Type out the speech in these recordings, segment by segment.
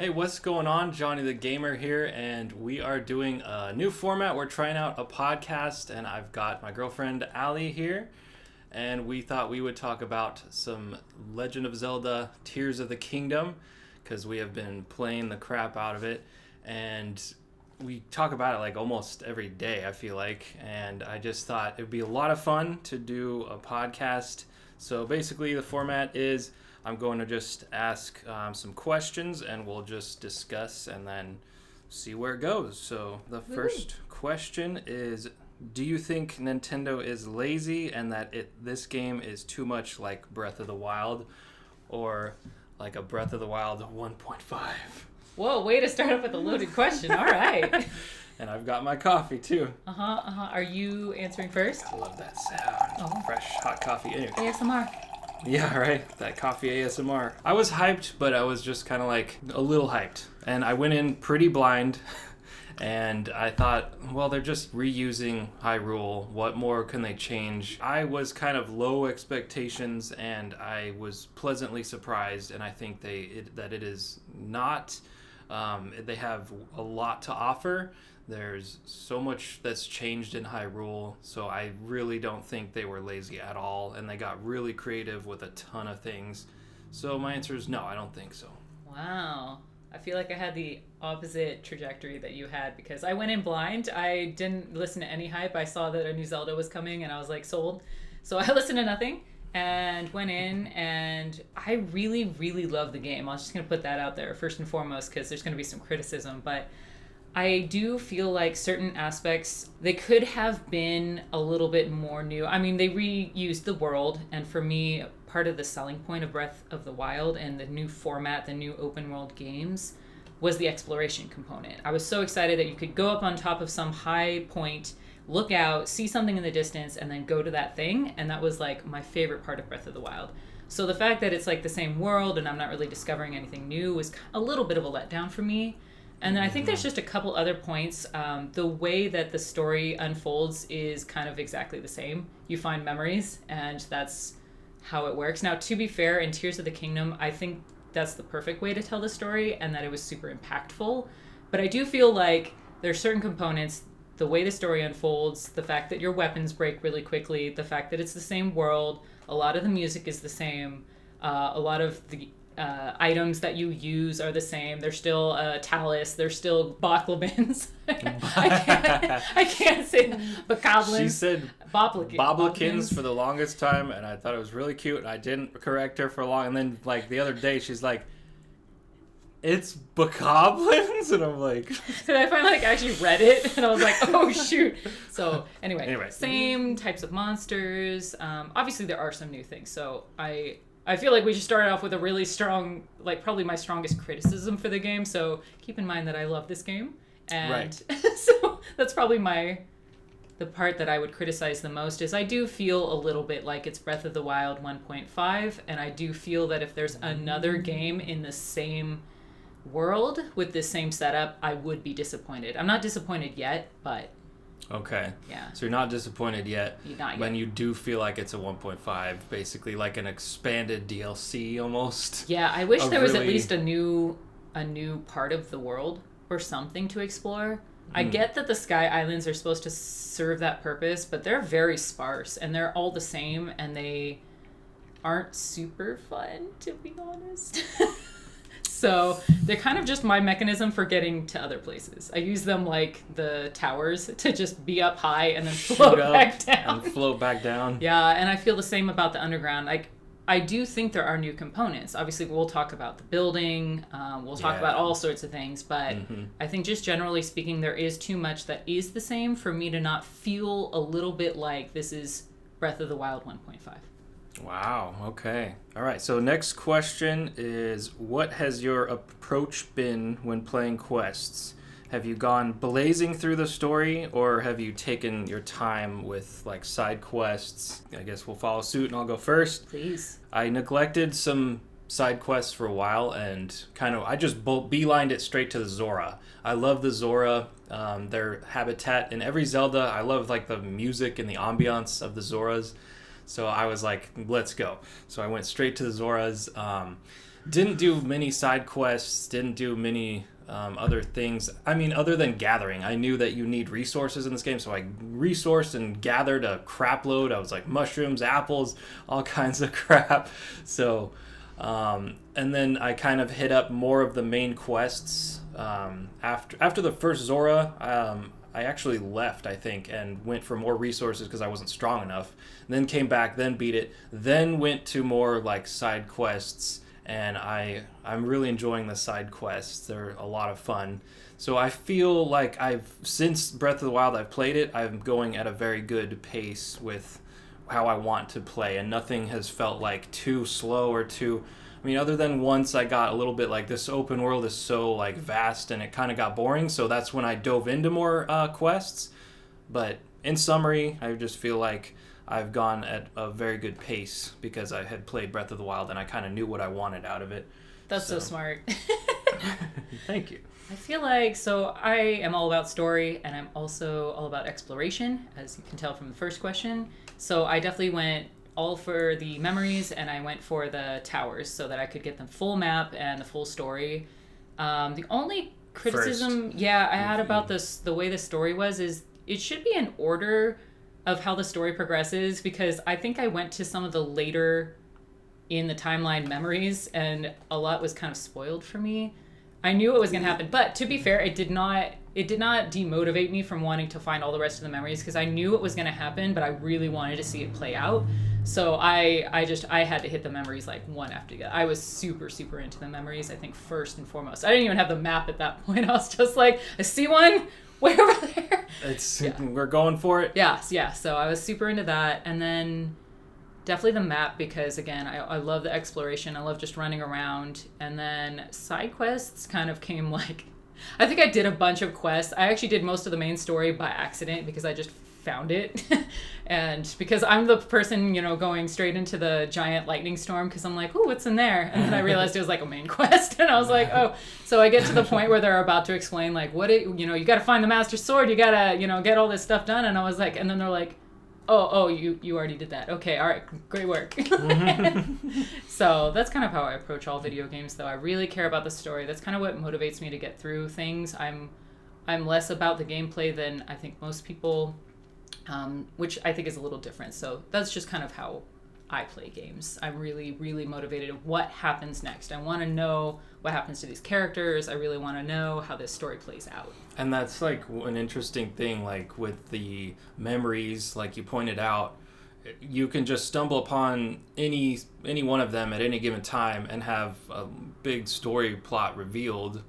Hey, what's going on? Jonnythegamer here, and we are doing a new format. We're trying out a podcast, and I've got my girlfriend Allie here, and we thought we would talk about some Legend of Zelda Tears of the Kingdom, because we have been playing the crap out of it, and we talk about it like almost every day, I feel like, and I just thought it would be a lot of fun to do a podcast. So basically the format is I'm going to just ask some questions and we'll just discuss and then see where it goes. So the first question is, do you think Nintendo is lazy and that this game is too much like Breath of the Wild or like a Breath of the Wild 1.5? Whoa, way to start off with a loaded question. All right. And I've got my coffee too. Are you answering first? I love that sound. Oh. Fresh hot coffee. Anyway. ASMR. Yeah, right. That coffee ASMR. I was hyped, but I was just kind of like a little hyped. And I went in pretty blind. And I thought, well, they're just reusing Hyrule. What more can they change? I was kind of low expectations, and I was pleasantly surprised. And I think that it is not. They have a lot to offer. There's so much that's changed in Hyrule, so I really don't think they were lazy at all, and they got really creative with a ton of things. So my answer is no, I don't think so. Wow. I feel like I had the opposite trajectory that you had because I went in blind. I didn't listen to any hype. I saw that a new Zelda was coming, and I was like, sold. So I listened to nothing and went in, and I really, really love the game. I was just going to put that out there first and foremost because there's going to be some criticism, but I do feel like certain aspects, they could have been a little bit more new. I mean, they reused the world, and for me, part of the selling point of Breath of the Wild and the new format, the new open world games, was the exploration component. I was so excited that you could go up on top of some high point, look out, see something in the distance, and then go to that thing, and that was like my favorite part of Breath of the Wild. So the fact that it's like the same world and I'm not really discovering anything new was a little bit of a letdown for me. And then I think there's just a couple other points. The way that the story unfolds is kind of exactly the same. You find memories, and that's how it works. Now, to be fair, in Tears of the Kingdom, I think that's the perfect way to tell the story, and that it was super impactful. But I do feel like there's certain components, the way the story unfolds, the fact that your weapons break really quickly, the fact that it's the same world, a lot of the music is the same, a lot of the items that you use are the same. There's still talus. There's still boklebins. I can't say bokoblins. She said boblekins for the longest time, and I thought it was really cute, and I didn't correct her for long. And then, like, the other day, she's like, it's bokoblins? And I'm like... And I finally actually read it, and I was like, oh, shoot. So, anyway. Same types of monsters. Obviously, there are some new things. So, I feel like we just started off with a really strong, like probably my strongest criticism for the game. So keep in mind that I love this game. And right. So that's probably the part that I would criticize the most is I do feel a little bit like it's Breath of the Wild 1.5. And I do feel that if there's another game in the same world with the same setup, I would be disappointed. I'm not disappointed yet, but... Okay. Yeah. So you're not disappointed yet. Not yet. When you do feel like it's a 1.5, basically like an expanded DLC almost. Yeah, I wish there was at least a new part of the world or something to explore. I get that the Sky Islands are supposed to serve that purpose, but they're very sparse and they're all the same and they aren't super fun, to be honest. So they're kind of just my mechanism for getting to other places. I use them like the towers to just be up high and then float back down. And float back down. Yeah, and I feel the same about the underground. Like, I do think there are new components. Obviously, we'll talk about the building. We'll talk about all sorts of things. But I think just generally speaking, there is too much that is the same for me to not feel a little bit like this is Breath of the Wild 1.5. Wow, okay. All right, so next question is, what has your approach been when playing quests? Have you gone blazing through the story, or have you taken your time with, like, side quests? I guess we'll follow suit, and I'll go first. Please. I neglected some side quests for a while, and I just beelined it straight to the Zora. I love the Zora, their habitat in every Zelda. I love, like, the music and the ambiance of the Zoras. So I was like, let's go. So I went straight to the Zoras. Didn't do many side quests, didn't do many other things. I mean, other than gathering. I knew that you need resources in this game, so I resourced and gathered a crap load. I was like mushrooms, apples, all kinds of crap. So, and then I kind of hit up more of the main quests. After the first Zora, I actually left, I think, and went for more resources because I wasn't strong enough. Then came back, then beat it, then went to more like side quests. And I'm really enjoying the side quests. They're a lot of fun. So I feel like since Breath of the Wild I've played it, I'm going at a very good pace with how I want to play, and nothing has felt like too slow or too... I mean, other than once I got a little bit like, this open world is so like vast and it kind of got boring, so that's when I dove into more quests. But in summary, I just feel like I've gone at a very good pace because I had played Breath of the Wild and I kind of knew what I wanted out of it. That's so smart. Thank you. I feel like, so I am all about story and I'm also all about exploration, as you can tell from the first question. So I definitely went all for the memories and I went for the towers so that I could get the full map and the full story. The only criticism, I had about this, the way the story was, is it should be in order of how the story progresses, because I think I went to some of the later in the timeline memories and a lot was kind of spoiled for me. I knew it was going to happen, but to be fair, it did not demotivate me from wanting to find all the rest of the memories, because I knew it was going to happen, but I really wanted to see it play out. So I had to hit the memories like one after the other. I was super, super into the memories, I think, first and foremost. I didn't even have the map at that point. I was just like, I see one way over there. We're going for it. Yeah. So I was super into that. And then definitely the map, because again, I love the exploration. I love just running around. And then side quests kind of came like, I think I did a bunch of quests. I actually did most of the main story by accident because I just found it. And because I'm the person, going straight into the giant lightning storm because I'm like, oh, what's in there? And then I realized it was like a main quest. And I was like, oh. So I get to the point where they're about to explain like, you got to find the master sword. You got to, get all this stuff done. And I was like, and then they're like, oh, you already did that. Okay, all right, great work. So that's kind of how I approach all video games, though. I really care about the story. That's kind of what motivates me to get through things. I'm less about the gameplay than I think most people, which I think is a little different. So that's just kind of how I play games. I'm really, really motivated of what happens next. I want to know what happens to these characters. I really want to know how this story plays out. And that's like an interesting thing, like with the memories, like you pointed out, you can just stumble upon any one of them at any given time and have a big story plot revealed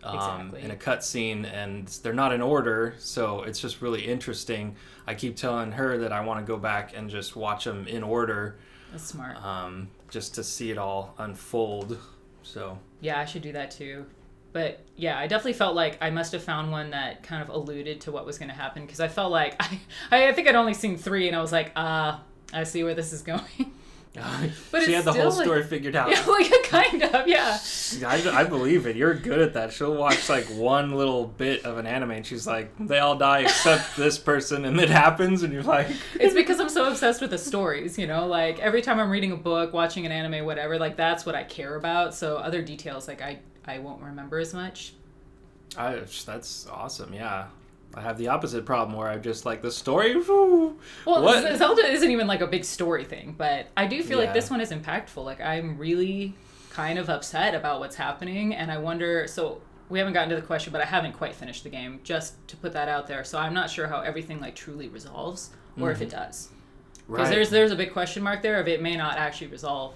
in a cutscene, and they're not in order, so it's just really interesting. I keep telling her that I want to go back and just watch them in order. That's smart. Just to see it all unfold. So yeah, I should do that too. But yeah, I definitely felt like I must have found one that kind of alluded to what was going to happen, because I felt like I think I'd only seen 3 and I was like, I see where this is going. But she had the whole story figured out. Yeah, kind of, yeah. I believe it. You're good at that. She'll watch like one little bit of an anime and she's like, they all die except this person, and it happens and you're like... It's because I'm so obsessed with the stories, like every time I'm reading a book, watching an anime, whatever, like that's what I care about. So other details, like I won't remember as much. That's awesome, yeah. I have the opposite problem where I just like the story. Whew, well, Zelda isn't even like a big story thing, but I do feel like this one is impactful. Like I'm really kind of upset about what's happening, and I wonder, so we haven't gotten to the question, but I haven't quite finished the game, just to put that out there. So I'm not sure how everything like truly resolves, or if it does. Because there's a big question mark there of it may not actually resolve.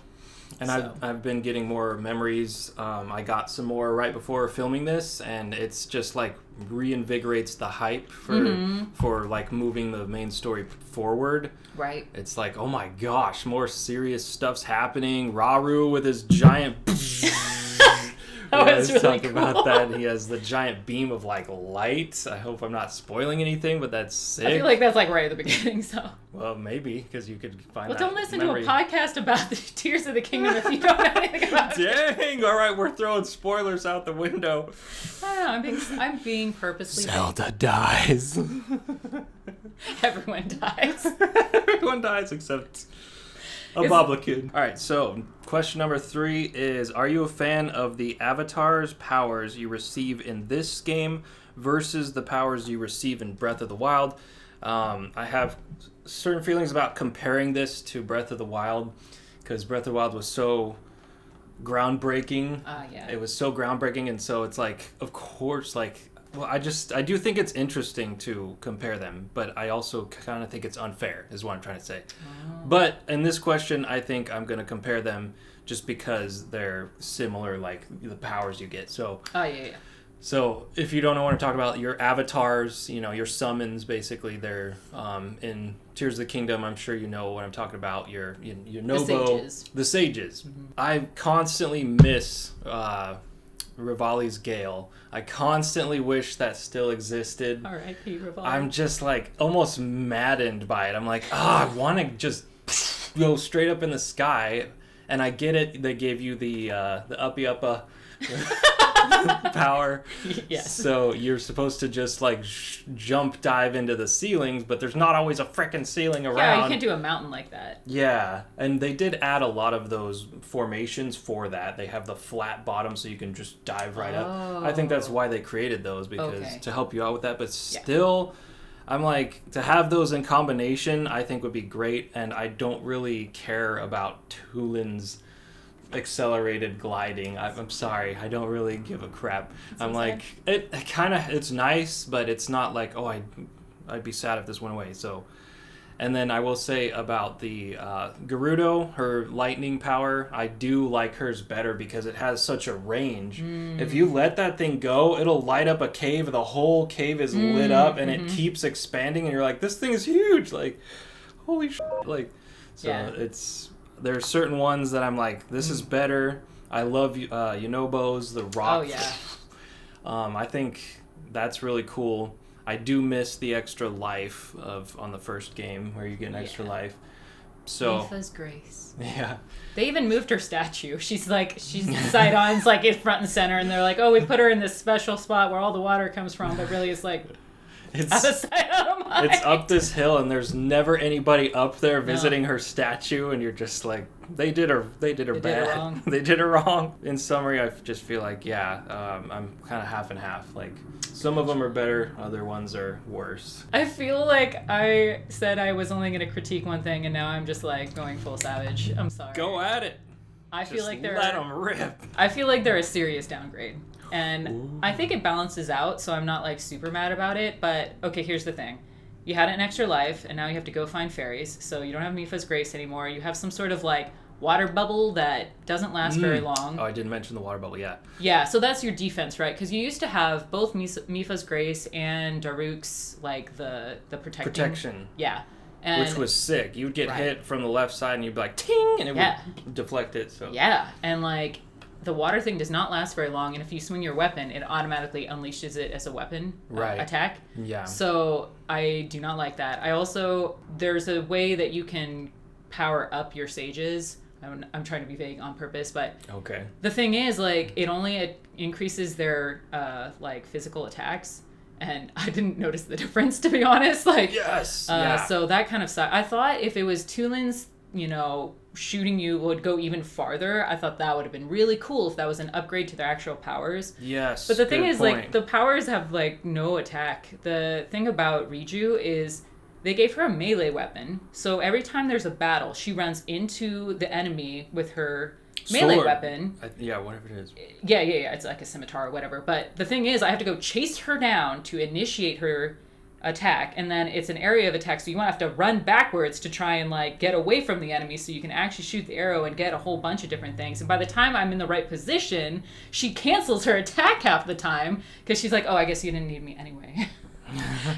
And I've been getting more memories. I got some more right before filming this, and it's just like reinvigorates the hype for like moving the main story forward. Right. It's like, oh my gosh, more serious stuff's happening. Raru with his giant... That's really cool. About that. He has the giant beam of like light. I hope I'm not spoiling anything, but that's sick. I feel like that's like right at the beginning. So. Well, maybe because you could find. Well, don't listen to a podcast about the Tears of the Kingdom if you don't know anything about it. Dang! All right, we're throwing spoilers out the window. I don't know. I'm being purposely. Zelda dies. Everyone dies. Everyone dies except. A Boblakid. All right, so question number 3 is, are you a fan of the avatar's powers you receive in this game versus the powers you receive in Breath of the Wild? I have certain feelings about comparing this to Breath of the Wild because Breath of the Wild was so groundbreaking. Yeah. It was so groundbreaking, and so it's like, of course, like, well, I do think it's interesting to compare them, but I also kind of think it's unfair, is what I'm trying to say. Oh. But in this question, I think I'm going to compare them just because they're similar, like the powers you get. So, yeah. So if you don't know what I'm talking about, your avatars, your summons, basically, they're in Tears of the Kingdom. I'm sure you know what I'm talking about. Your Nobo, the sages. Mm-hmm. I constantly miss Rivali's Gale. I constantly wish that still existed. R.I.P. Rivali. I'm just like almost maddened by it. I'm like, I want to just go straight up in the sky. And I get it. They gave you the uppy uppa power. Yes. So you're supposed to just like jump dive into the ceilings, but there's not always a frickin' ceiling around. Yeah, you can't do a mountain like that. Yeah, and they did add a lot of those formations for that. They have the flat bottom so you can just dive right up. I think that's why they created those, because to help you out with that. But still, I'm like, to have those in combination, I think would be great. And I don't really care about Tulin's accelerated gliding. I'm sorry, I don't really give a crap. I'm like, it kind of, it's nice, but it's not like, I'd be sad if this went away. So, and then I will say about the Gerudo, her lightning power, I do like hers better because it has such a range. If you let that thing go, it'll light up a cave. The whole cave is lit up, and it keeps expanding, and you're like, this thing is huge. Like, holy shit. Like, so there's certain ones that I'm like, this is better. I love Yunobo's, the rock. Oh, yeah. I think that's really cool. I do miss the extra life on the first game where you get an extra life. So Mipha's Grace. Yeah. They even moved her statue. She's Sidon's like in front and center, and they're like, oh, we put her in this special spot where all the water comes from, but really it's like out of sight, out of mind. It's up this hill, and there's never anybody up there visiting her statue, and you're just like, they did her bad. Did her wrong. They did her wrong. In summary, I just feel like, I'm kind of half and half. Like, some of them are better, other ones are worse. I feel like I said I was only going to critique one thing, and now I'm just like going full savage. I'm sorry. Go at it. I feel like they're let them rip. I feel like they're a serious downgrade. And I think it balances out, so I'm not like super mad about it. But okay, here's the thing. You had an extra life, and now you have to go find fairies. So you don't have Mipha's Grace anymore. You have some sort of like water bubble that doesn't last very long. Oh, I didn't mention the water bubble, Yeah, so that's your defense, right? Because you used to have both Mipha's Grace and Daruk's, like, the protection. Yeah. And which was sick. You would get hit from the left side, and you'd be like, ting, and it would deflect it. So yeah, and like, the water thing does not last very long, and if you swing your weapon, it automatically unleashes it as a weapon attack. Yeah. So I do not like that. There's a way that you can power up your sages. I'm trying to be vague on purpose, but the thing is, like, it only increases their like physical attacks, and I didn't notice the difference, to be honest. Like, so that kind of sucked. I thought if it was Tulin's, shooting you would go even farther. I thought that would have been really cool if that was an upgrade to their actual powers. Yes. But the thing is, like, the powers have like no attack. The thing about Riju is they gave her a melee weapon, so every time there's a battle, she runs into the enemy with her melee weapon. Whatever it is. Yeah. It's like a scimitar or whatever. But the thing is, I have to go chase her down to initiate her attack, and then it's an area of attack, so you want to have to run backwards to try and like get away from the enemy so you can actually shoot the arrow and get a whole bunch of different things. And by the time I'm in the right position, she cancels her attack half the time because she's like, oh, I guess you didn't need me anyway.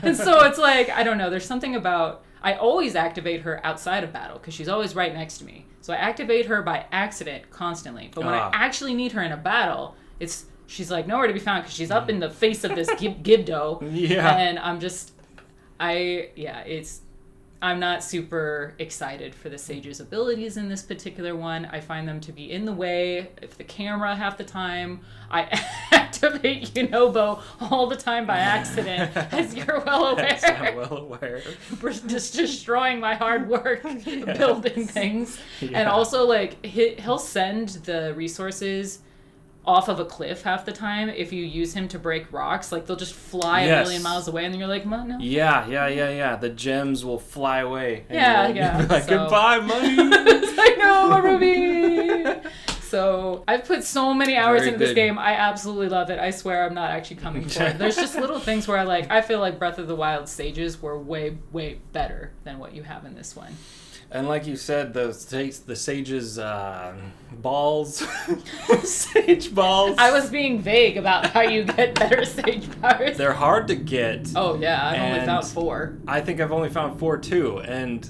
And so it's like, I don't know, there's something about, I always activate her outside of battle because she's always right next to me, so I activate her by accident constantly, but when I actually need her in a battle, she's like nowhere to be found because she's up in the face of this Gibdo. And I'm not super excited for the sage's abilities in this particular one. I find them to be in the way of the camera half the time. I act activate Yunobo all the time by accident, as you're well aware. Yes, I'm well aware. We're just destroying my hard work building things. Yeah. And also, like, he'll send the resources off of a cliff half the time if you use him to break rocks. Like, they'll just fly a million miles away, and then you're like, no. Yeah. The gems will fly away. And you're like, So, goodbye, money. it's like, no, my ruby. So I've put so many hours Very into this good. game. I absolutely love it. I swear I'm not actually coming for it. There's just little things where I feel like Breath of the Wild stages were way, way better than what you have in this one. And like you said, the sage's balls, sage balls. I was being vague about how you get better sage powers. They're hard to get. Oh yeah, I've only And found 4. I think I've only found 4 too, and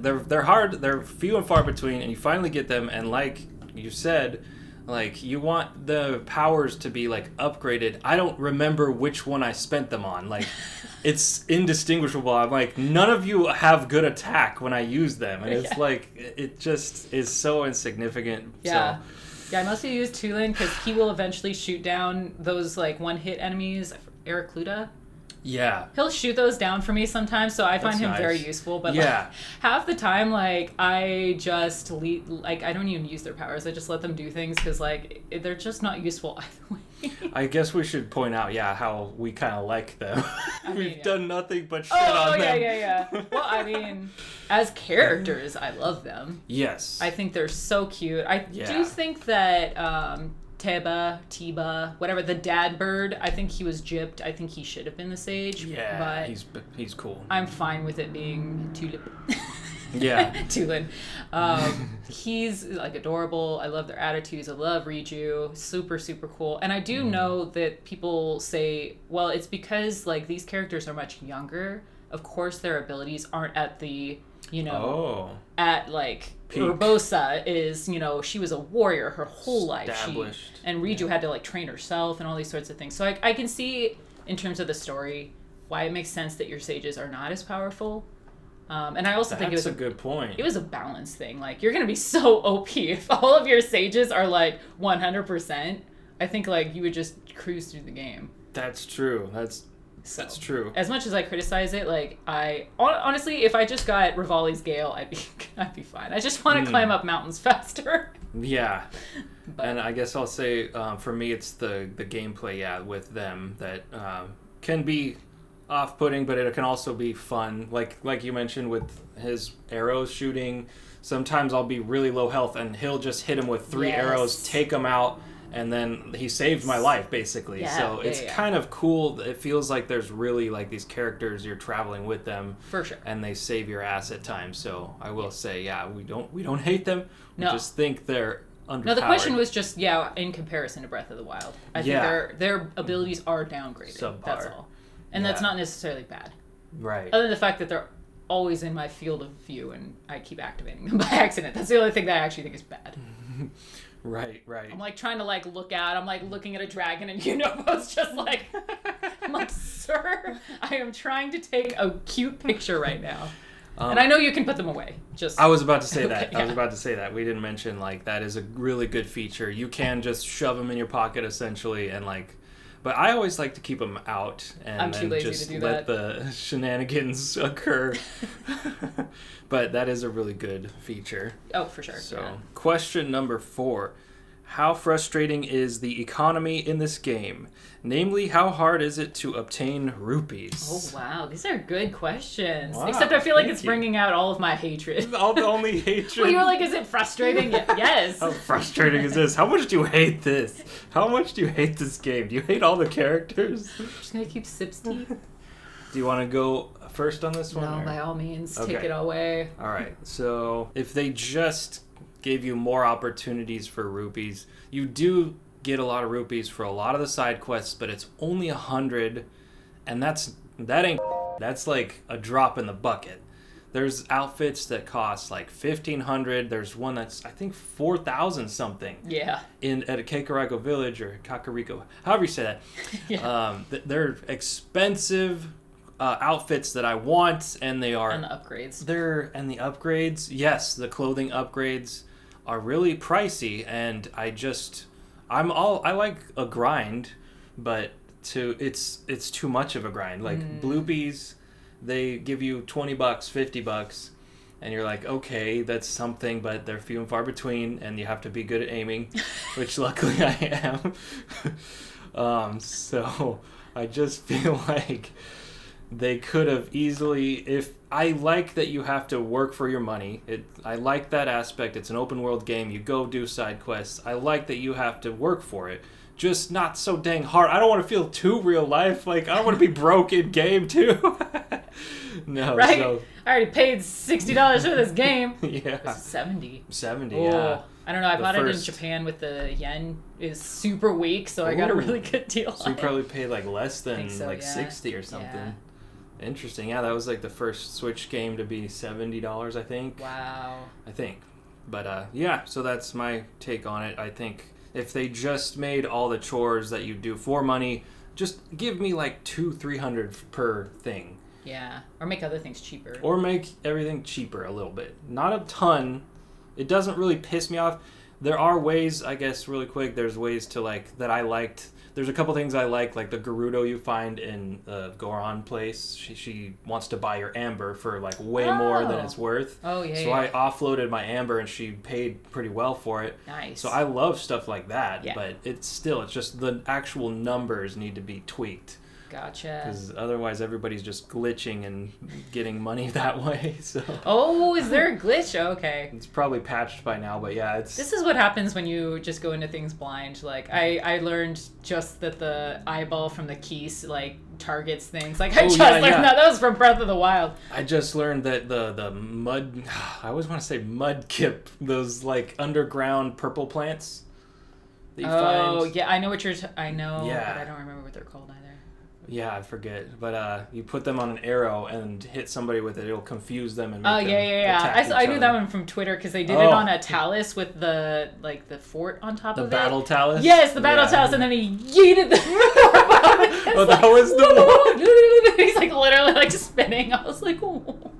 they're hard. They're few and far between, and you finally get them. And like you said, like you want the powers to be like upgraded. I don't remember which one I spent them on. Like it's indistinguishable. I'm like, none of you have good attack when I use them, and it's like it just is so insignificant. Yeah. So. Yeah, I mostly use Tulin because he will eventually shoot down those like one-hit enemies. Ericluda. Yeah. He'll shoot those down for me sometimes, so I find That's him nice. very useful. But Yeah. like, half the time, like I just I don't even use their powers. I just let them do things because like they're just not useful either way. I guess we should point out, how we kind of like them. I mean, We've yeah. done nothing but shit on them. Yeah. Well, I mean, as characters, I love them. Yes. I think they're so cute. I Yeah. do think that Tiba, whatever, the dad bird, I think he was gypped. I think he should have been the sage. Yeah, But he's cool. I'm fine with it being Tulip. Yeah. Tulin. He's like adorable. I love their attitudes. I love Riju. Super, super cool. And I do know that people say, well, it's because like these characters are much younger. Of course, their abilities aren't at the, at like peak. Urbosa is, she was a warrior her whole life. Established. And Riju had to like train herself and all these sorts of things. So I can see in terms of the story why it makes sense that your sages are not as powerful. And I also think it was a good point. It was a balance thing. Like, you're going to be so OP if all of your sages are like 100%. I think like you would just cruise through the game. That's true. That's true. As much as I criticize it, like honestly, if I just got Rivali's Gale, I'd be fine. I just want to climb up mountains faster. Yeah. And I guess I'll say for me it's the gameplay with them that can be off-putting, but it can also be fun. Like you mentioned with his arrows shooting, sometimes I'll be really low health and he'll just hit him with 3 arrows, take him out, and then he saved my life basically. So it's kind of cool. It feels like there's really like these characters, you're traveling with them for sure, and they save your ass at times. So I will say, we don't hate them. We just think they're underpowered. No, the question was just in comparison to Breath of the Wild. I think their abilities are downgraded. Subpar. That's all. And that's not necessarily bad. Right. Other than the fact that they're always in my field of view and I keep activating them by accident. That's the only thing that I actually think is bad. Right. I'm like trying to like look out. I'm like looking at a dragon and it's just like, I'm like, sir, I am trying to take a cute picture right now. And I know you can put them away. Just I was about to say that. Yeah. I was about to say that. We didn't mention like that is a really good feature. You can just shove them in your pocket essentially and like. But I always like to keep them out and then just let the shenanigans occur. But that is a really good feature. Oh, for sure. So, question number 4. How frustrating is the economy in this game? Namely, how hard is it to obtain rupees? Oh, wow. These are good questions. Wow, Except I feel like it's bringing out all of my hatred. All the only hatred. Well, you were like, is it frustrating? Yes. How frustrating is this? How much do you hate this? How much do you hate this game? Do you hate all the characters? I'm just going to keep sips deep. Do you want to go first on this one? No, by all means. Take it away. All right. So if they just gave you more opportunities for rupees, you do get a lot of rupees for a lot of the side quests, but it's only 100, and that's like a drop in the bucket. There's outfits that cost like 1,500. There's one that's I think 4,000 something. Yeah. At a Kakariko village or Kakariko, however you say that. Yeah. They're expensive outfits that I want, and they are. And the upgrades. And the upgrades, yes, the clothing upgrades are really pricey, and I like a grind, but it's too much of a grind. Like Bloopies, they give you $20, $50, and you're like, okay, that's something, but they're few and far between, and you have to be good at aiming, which luckily I am. So I just feel like they could have easily, if I like that you have to work for your money. I like that aspect. It's an open world game. You go do side quests. I like that you have to work for it. Just not so dang hard. I don't want to feel too real life. Like, I don't want to be broke in game too. No, right? So, I already paid $60 for this game. yeah. It's 70. 70, Oh, yeah. I don't know. I The bought it in first- Japan with the yen is super weak, so I got a really good deal So on you it. probably paid like less than Think so, like yeah. 60 or something. Yeah. Interesting. Yeah, that was like the first Switch game to be $70, I think. Wow. I think. But yeah, so that's my take on it. I think if they just made all the chores that you do for money, just give me like $200-$300 per thing. Yeah. Or make other things cheaper. Or make everything cheaper a little bit. Not a ton. It doesn't really piss me off. There are ways, I guess, really quick, there's ways to like, that I liked. There's a couple things I like the Gerudo you find in the Goron place. She wants to buy your amber for like way more than it's worth. Oh, yeah, So yeah. I offloaded my amber and she paid pretty well for it. Nice. So I love stuff like that, Yeah. but it's just the actual numbers need to be tweaked. Gotcha. Because otherwise everybody's just glitching and getting money that way. So Oh, is there a glitch? Okay. it's probably patched by now, but yeah, This is what happens when you just go into things blind. Like, I learned just that the eyeball from the keys, like, targets things. Like, I just learned that. That was from Breath of the Wild. I just learned that the mud, I always want to say mudkip, those like underground purple plants that you Oh, find. yeah, I know what I know, Yeah. but I don't remember what they're called either. Yeah, I forget. But you put them on an arrow and hit somebody with it. It'll confuse them and make Oh, them yeah. attack I each knew that other. one from Twitter because they did it on a talus with the fort on top The of it. battle talus? Yes, the battle Yeah. talus, and then he yeeted the Oh, that was the one. He's like literally like spinning. I was like, oh.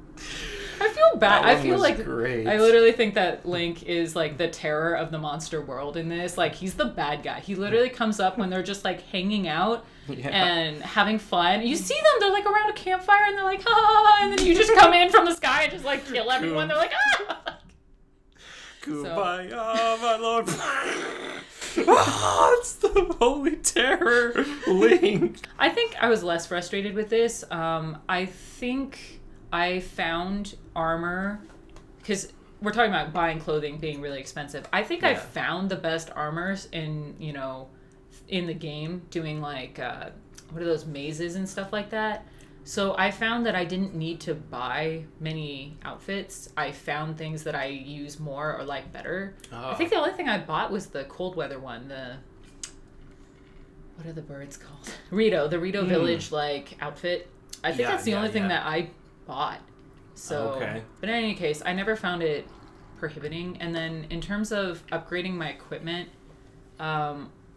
I feel bad. That I one feel was like great. I literally think that Link is like the terror of the monster world in this. Like, he's the bad guy. He literally comes up when they're just like hanging out Yeah. and having fun. You see them, they're like around a campfire and they're like, ah, and then you just come in from the sky and just like kill everyone. They're like, ah. Kumbaya, my lord. It's the holy terror, Link. I think I was less frustrated with this. I think I found armor, because we're talking about buying clothing being really expensive. I think I Yeah. found the best armors in the game, doing like, what are those mazes and stuff like that. So I found that I didn't need to buy many outfits. I found things that I use more or like better. I think the only thing I bought was the cold weather one, what are the birds called? Rito, the Rito Village like outfit. I think that's the only thing that I bought. So, Okay. But in any case, I never found it prohibiting. And then in terms of upgrading my equipment,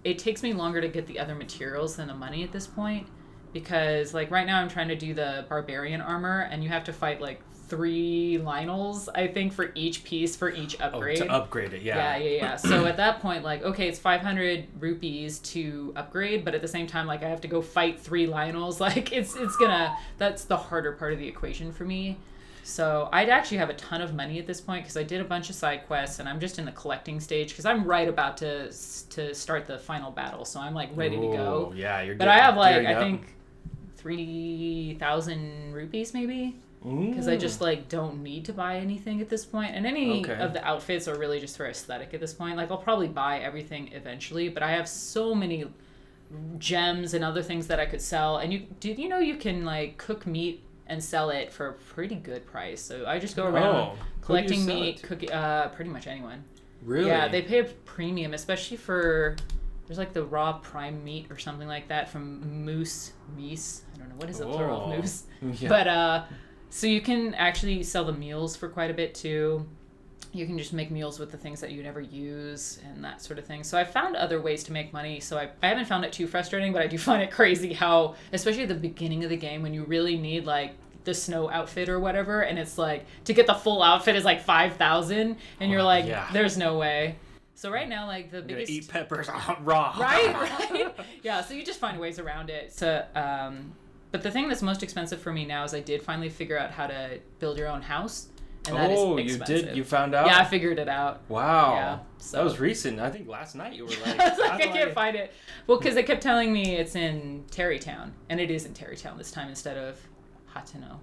it takes me longer to get the other materials than the money at this point. Because like right now I'm trying to do the barbarian armor, and you have to fight like 3 Lionels, I think, for each piece, for each upgrade. To upgrade it, yeah. Yeah. So at that point, like, okay, it's 500 rupees to upgrade, but at the same time, like, I have to go fight 3 Lionels. Like, that's the harder part of the equation for me. So I'd actually have a ton of money at this point because I did a bunch of side quests and I'm just in the collecting stage because I'm right about to start the final battle. So I'm like ready to go. Yeah, you're. But I have like, gearing I up. think 3,000 rupees maybe. Because I just like don't need to buy anything at this point, and any of the outfits are really just for aesthetic at this point. Like, I'll probably buy everything eventually, but I have so many gems and other things that I could sell. And you can like cook meat and sell it for a pretty good price. So I just go around collecting meat, pretty much anyone. Really? Yeah, they pay a premium, especially for there's like the raw prime meat or something like that from meese. I don't know what is the plural of moose, Yeah. but so you can actually sell the meals for quite a bit too. You can just make meals with the things that you never use and that sort of thing. So I found other ways to make money. So I haven't found it too frustrating, but I do find it crazy how, especially at the beginning of the game, when you really need like the snow outfit or whatever, and it's like to get the full outfit is like 5,000, and you're like, there's no way. So right now, like the I'm gonna biggest eat peppers raw. right. Yeah, so you just find ways around it. So, but the thing that's most expensive for me now is I did finally figure out how to build your own house, and that is expensive. You did? You found out? Yeah, I figured it out. Wow. Yeah, so. That was recent. I think last night you were like, I was like, I can't find it. Well, because they kept telling me it's in Terrytown, and it is in Terrytown this time instead of Hateno.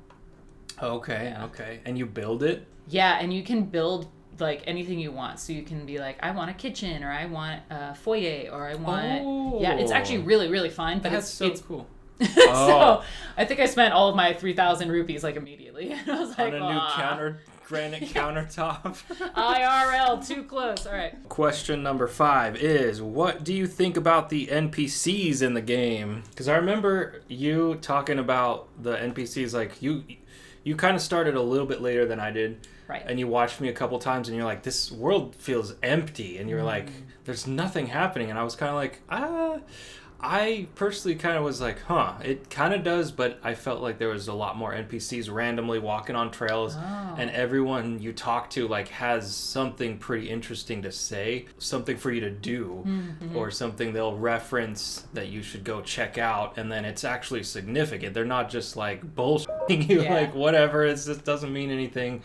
Okay, okay. And you build it? Yeah, and you can build like anything you want. So you can be like, I want a kitchen, or I want a foyer, or I want... Yeah, it's actually really, really fun. But it's cool. So I think I spent all of my 3,000 rupees like immediately. And I was like, on a new granite countertop. IRL, too close. All right. Question number 5 is, what do you think about the NPCs in the game? Because I remember you talking about the NPCs, like you kind of started a little bit later than I did. Right. And you watched me a couple times and you're like, this world feels empty. And you're like, there's nothing happening. And I was kind of like, I personally kind of was like, it kind of does, but I felt like there was a lot more NPCs randomly walking on trails, and everyone you talk to like has something pretty interesting to say, something for you to do, or something they'll reference that you should go check out, and then it's actually significant. They're not just like bullshitting you, like whatever, it just doesn't mean anything.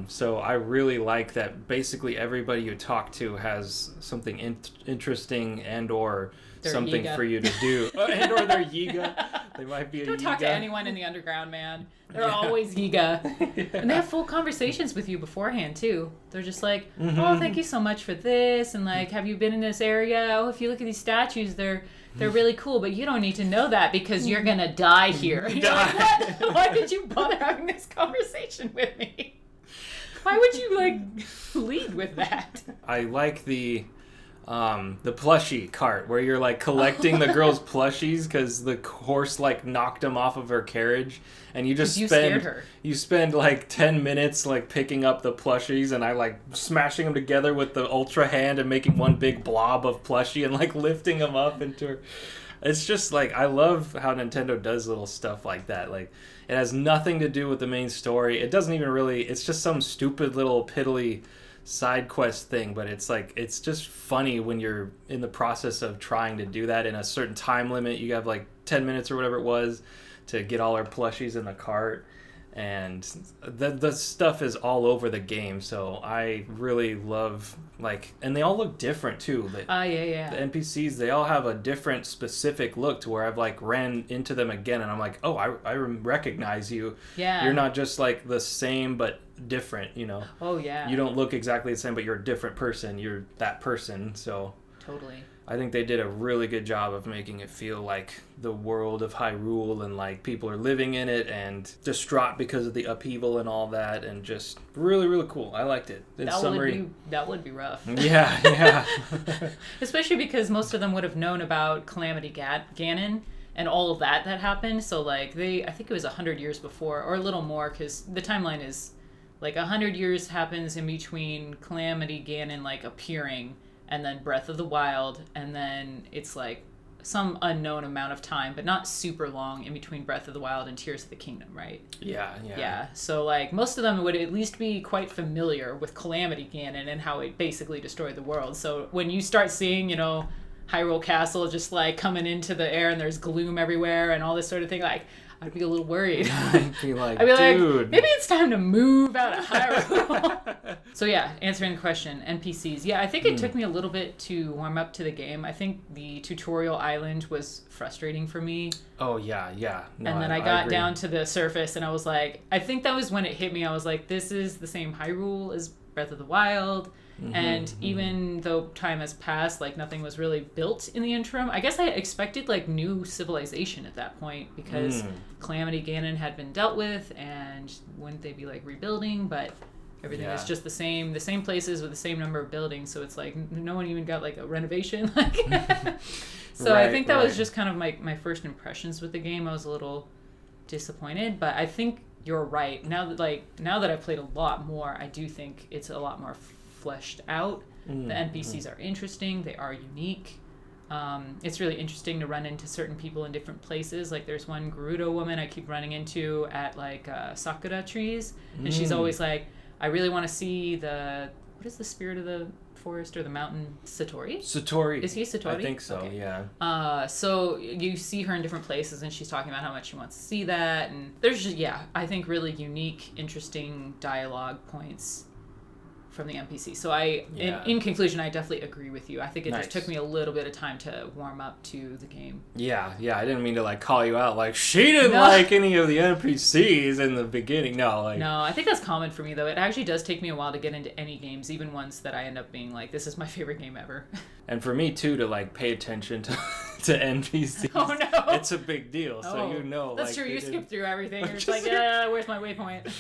So I really like that basically everybody you talk to has something interesting and or something for you to do. And or they're Yiga. They might be Don't Yiga. talk to anyone in the underground, man. They're always Yiga. And they have full conversations with you beforehand, too. They're just like, oh, thank you so much for this. And like, have you been in this area? Oh, if you look at these statues, they're really cool, but you don't need to know that because you're going to die here. You're like, what? Why did you bother having this conversation with me? Why would you like lead with that? I like the plushie cart where you're like collecting the girl's plushies because the horse like knocked them off of her carriage, and you scared her. You spend like 10 minutes like picking up the plushies and I like smashing them together with the ultra hand and making one big blob of plushie and like lifting them up into her. It's just like, I love how Nintendo does little stuff like that. Like, it has nothing to do with the main story. It doesn't even really, it's just some stupid little piddly side quest thing, but it's like, it's just funny when you're in the process of trying to do that in a certain time limit. You have like 10 minutes or whatever it was to get all our plushies in the cart, and the stuff is all over the game. So I really love, like, and they all look different too. The NPCs, they all have a different specific look to where I've like ran into them again and I'm like, oh, I recognize you. Yeah, you're not just like the same but different, you know. Oh yeah, you don't look exactly the same, but you're a different person. You're that person. So totally, I think they did a really good job of making it feel like the world of Hyrule, and like people are living in it and distraught because of the upheaval and all that, and just really, really cool. I liked it. In summary, that would be rough. Yeah. Especially because most of them would have known about Calamity Ganon and all of that happened. So like I think it was 100 years before, or a little more, because the timeline is like 100 years happens in between Calamity Ganon like appearing and then Breath of the Wild, and then it's like some unknown amount of time, but not super long, in between Breath of the Wild and Tears of the Kingdom, right? Yeah. So like most of them would at least be quite familiar with Calamity Ganon and how it basically destroyed the world. So when you start seeing, you know, Hyrule Castle just like coming into the air and there's gloom everywhere and all this sort of thing, like I'd be a little worried. I'd be like, dude, maybe it's time to move out of Hyrule. So yeah, answering the question, NPCs. Yeah, I think it took me a little bit to warm up to the game. I think the tutorial island was frustrating for me. Oh yeah. No, and then I got down to the surface and I was like, I think that was when it hit me. I was like, this is the same Hyrule as Breath of the Wild. And even though time has passed, like nothing was really built in the interim. I guess I expected like new civilization at that point because Calamity Ganon had been dealt with, and wouldn't they be like rebuilding? But everything is just the same places with the same number of buildings. So it's like no one even got like a renovation. So I think that was just kind of my first impressions with the game. I was a little disappointed, but I think you're right. Now that I've played a lot more, I do think it's a lot more fleshed out. The NPCs are interesting. They are unique. It's really interesting to run into certain people in different places. Like there's one Gerudo woman I keep running into at like sakura trees, and she's always like, I really want to see what is the spirit of the forest or the mountain Satori? Satori. Is he Satori? I think so, okay. yeah. So you see her in different places, and she's talking about how much she wants to see that, and there's just, I think really unique, interesting dialogue points from the NPC. So in conclusion, I definitely agree with you. I think it just took me a little bit of time to warm up to the game. Yeah, I didn't mean to like call you out like she didn't like any of the NPCs in the beginning. No, I think that's common for me though. It actually does take me a while to get into any games, even ones that I end up being like, this is my favorite game ever. And for me too, to like pay attention to NPCs. Oh no, it's a big deal. So that's true. You skip through everything. You're just like, where's my waypoint?